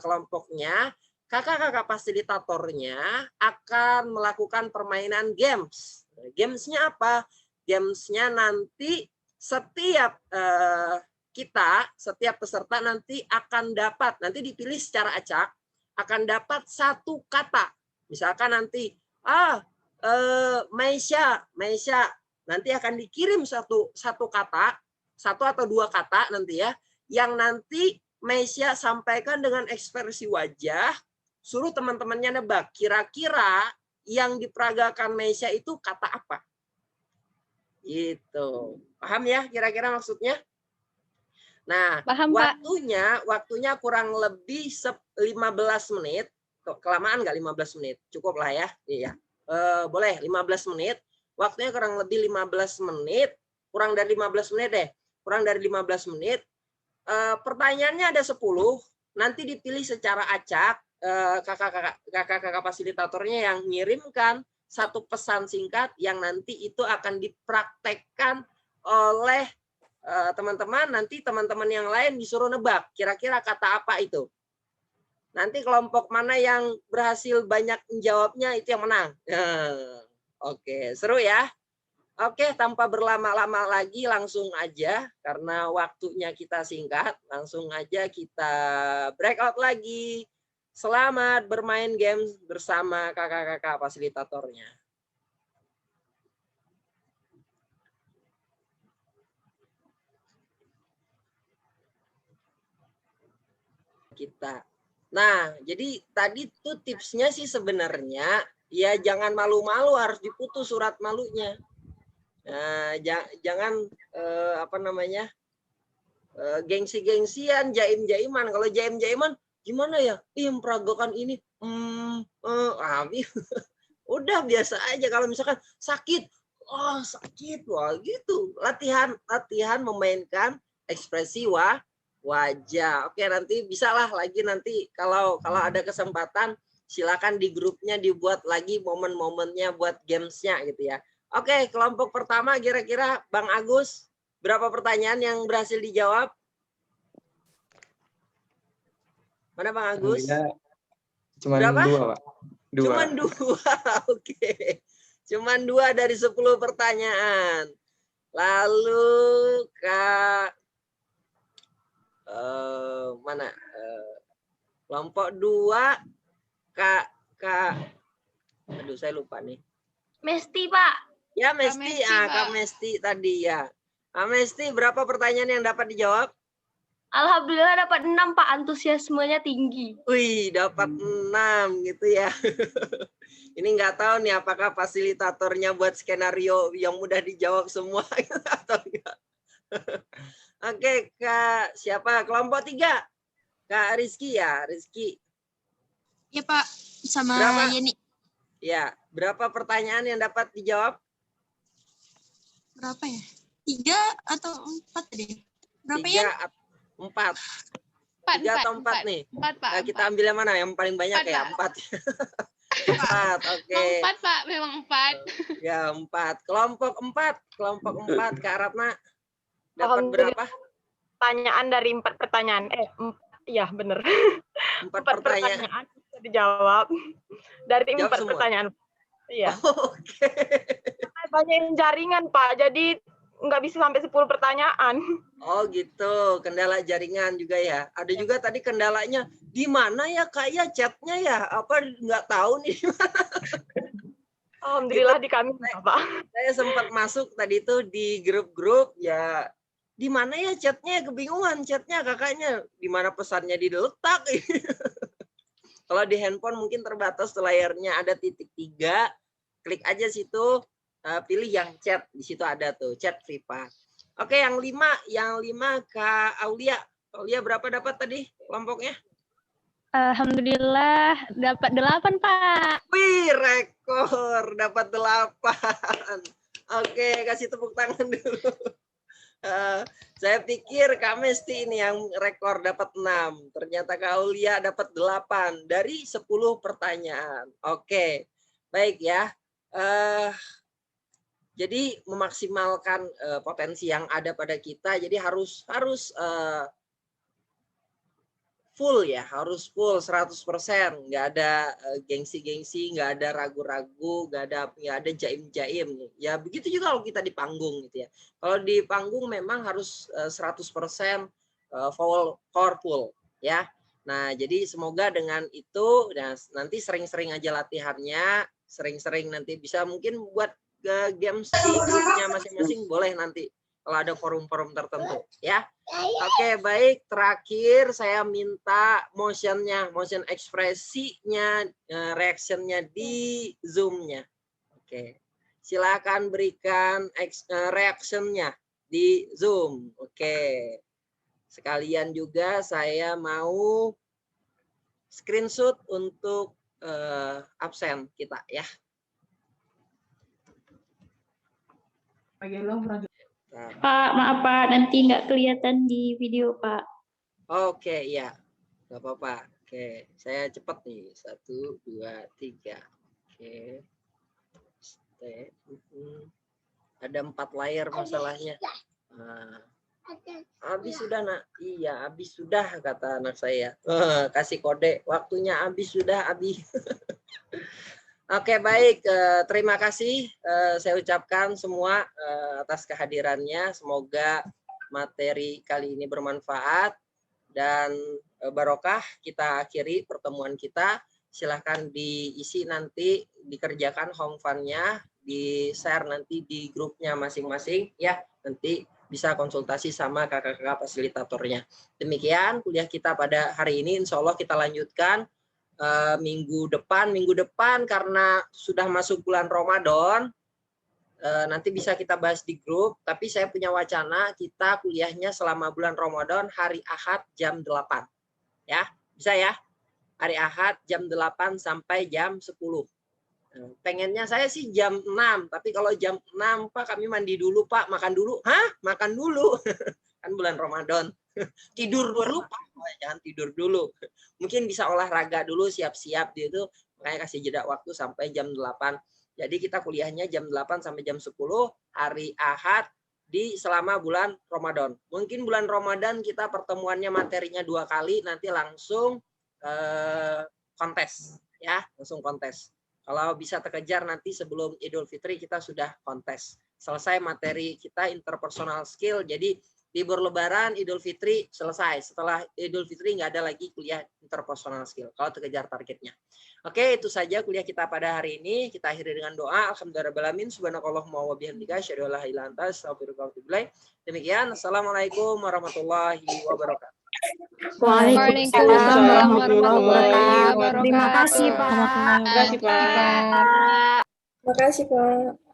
kelompoknya kakak-kakak fasilitatornya akan melakukan permainan games. Gamesnya apa? Gamesnya nanti setiap setiap peserta nanti akan dapat, nanti dipilih secara acak, akan dapat satu kata. Misalkan nanti, Maisha, nanti akan dikirim satu kata, satu atau dua kata nanti ya, yang nanti Maisha sampaikan dengan ekspresi wajah, suruh teman-temannya nebak, kira-kira yang diperagakan Maisha itu kata apa? Gitu. Paham ya kira-kira maksudnya? Nah, paham, waktunya kurang lebih 15 menit. Kelamaan nggak 15 menit? Cukup lah ya. Iya. Boleh 15 menit. Waktunya kurang lebih 15 menit. Kurang dari 15 menit deh. Kurang dari 15 menit. Pertanyaannya ada 10. Nanti dipilih secara acak. Kakak-kakak fasilitatornya yang ngirimkan satu pesan singkat yang nanti itu akan dipraktekkan oleh teman-teman. Nanti teman-teman yang lain disuruh nebak kira-kira kata apa itu. Nanti kelompok mana yang berhasil banyak menjawabnya itu yang menang. Oke, seru ya. Oke, tanpa berlama-lama lagi langsung aja karena waktunya kita singkat, langsung aja kita breakout lagi. Selamat bermain games bersama kakak-kakak fasilitatornya. Kita Nah, jadi tadi tuh tipsnya sih sebenarnya ya jangan malu-malu, harus diputus surat malunya. Nah, jangan apa namanya gengsi-gengsian, jaim-jaiman. Kalau jaim-jaiman gimana ya? Memperagokan ini. Udah biasa aja. Kalau misalkan sakit, oh sakit, wah gitu. Latihan memainkan ekspresi wajah. Oke, nanti bisalah lagi nanti kalau ada kesempatan silakan di grupnya dibuat lagi momen-momennya buat gamesnya gitu ya. Oke, kelompok pertama kira-kira Bang Agus, berapa pertanyaan yang berhasil dijawab? Mana Bang Agus? Cuman berapa? 2, Pak. 2. Cuman 2. Oke. Cuman 2 dari 10 pertanyaan. Lalu Kak mana? Kelompok 2 Kak aduh saya lupa nih. Mesti, Pak. Ya, Mesti. Kak Mesti tadi ya. Kak Mesti, berapa pertanyaan yang dapat dijawab? Alhamdulillah dapat 6, Pak. Antusiasmenya tinggi. Wih, dapat 6 gitu ya. Ini nggak tahu nih apakah fasilitatornya buat skenario yang mudah dijawab semua atau enggak. Oke, Kak, siapa? Kelompok 3. Kak Rizky ya, Rizky. Iya, Pak. Sama berapa? Yeni. Ya, berapa pertanyaan yang dapat dijawab? Berapa ya? 3 atau 4 tadi? Berapa ya? 4. 4 atau 4 nih? 4, Pak. Nah, kita ambil yang mana? Yang paling banyak 4, ya? 4. 4, oke. 4, Pak. Memang 4. Ya, 4. Kelompok 4, Kak Ratna. Dapat berapa? Pertanyaan dari 4 pertanyaan. Iya, benar. 4 pertanyaan bisa dijawab. Dari 4 semua? pertanyaan. Iya. Oke. Banyak jaringan, Pak. Jadi nggak bisa sampai 10 pertanyaan. Oh gitu, kendala jaringan juga ya. Ada juga tadi kendalanya di mana ya Kak ya chatnya ya? Apa nggak tahu nih. Alhamdulillah di kami, Pak. Saya sempat masuk tadi itu di grup-grup ya. Di mana ya chatnya? Kebingungan chatnya kakaknya. Di mana pesannya diletak? Kalau di handphone mungkin terbatas layarnya ada titik 3. Klik aja situ. Pilih yang chat, di situ ada tuh chat privat. Oke, yang 5 Kak Aulia. Aulia berapa dapat tadi kelompoknya? Alhamdulillah dapat 8, Pak. Wih, rekor dapat 8. Oke, kasih tepuk tangan dulu. Saya pikir Kak Mesti ini yang rekor dapat 6. Ternyata Kak Aulia dapat 8 dari 10 pertanyaan. Oke, baik ya. Jadi memaksimalkan potensi yang ada pada kita. Jadi harus full ya, harus full 100%. Nggak ada gengsi-gengsi, nggak ada ragu-ragu, nggak ada jaim-jaim. Ya begitu juga kalau kita di panggung gitu ya. Kalau di panggung memang harus 100% powerful ya. Nah jadi semoga dengan itu, nanti sering-sering aja latihannya, sering-sering nanti bisa mungkin buat games di grupnya masing-masing boleh nanti kalau ada forum-forum tertentu ya. Oke, baik, terakhir saya minta motion ekspresinya, reactionnya di Zoom-nya. Oke, silakan berikan reactionnya di Zoom. Oke, sekalian juga saya mau screenshot untuk absen kita ya. Pak, maaf Pak, nanti nggak kelihatan di video Pak. Oke, ya, nggak apa-apa. Oke, saya cepat nih. 1, 2, 3. Oke. Ada 4 layar masalahnya. Nah, habis sudah nak. Iya, habis sudah kata anak saya. Kasih kode. Waktunya habis sudah habis. Oke, baik. Terima kasih saya ucapkan semua atas kehadirannya. Semoga materi kali ini bermanfaat dan barokah. Kita akhiri pertemuan kita. Silahkan diisi nanti, dikerjakan home fun-nya, di-share nanti di grupnya masing-masing. Ya, nanti bisa konsultasi sama kakak-kakak fasilitatornya. Demikian kuliah kita pada hari ini. Insya Allah kita lanjutkan minggu depan karena sudah masuk bulan Ramadan. Nanti bisa kita bahas di grup, tapi saya punya wacana kita kuliahnya selama bulan Ramadan hari Ahad jam 8. Ya, bisa ya? Hari Ahad jam 8 sampai jam 10. Pengennya saya sih jam 6, tapi kalau jam 6 Pak kami mandi dulu Pak, makan dulu. Hah? Makan dulu. Kan bulan Ramadan. Tidur dulu Pak. Oh, jangan tidur dulu. Mungkin bisa olahraga dulu, siap-siap gitu. Makanya kasih jeda waktu sampai jam 8. Jadi kita kuliahnya jam 8 sampai jam 10 hari Ahad di selama bulan Ramadan. Mungkin bulan Ramadan kita pertemuannya materinya 2 kali, nanti langsung kontes ya, langsung kontes. Kalau bisa terkejar nanti sebelum Idul Fitri kita sudah kontes. Selesai materi kita interpersonal skill. Jadi libur Lebaran, Idul Fitri selesai. Setelah Idul Fitri nggak ada lagi kuliah interpersonal skill. Kalau terkejar targetnya. Oke, itu saja kuliah kita pada hari ini. Kita akhiri dengan doa. Alhamdulillahirrahmanirrahim. Subhanakallahumma wa bihamdika. Asyhadu an la ilaha illa anta astaghfiruka wa atubu ilaik. Demikian. Assalamualaikum warahmatullahi wabarakatuh. Waalaikumsalam warahmatullahi wabarakatuh. Terima kasih Pak. Terima kasih Pak.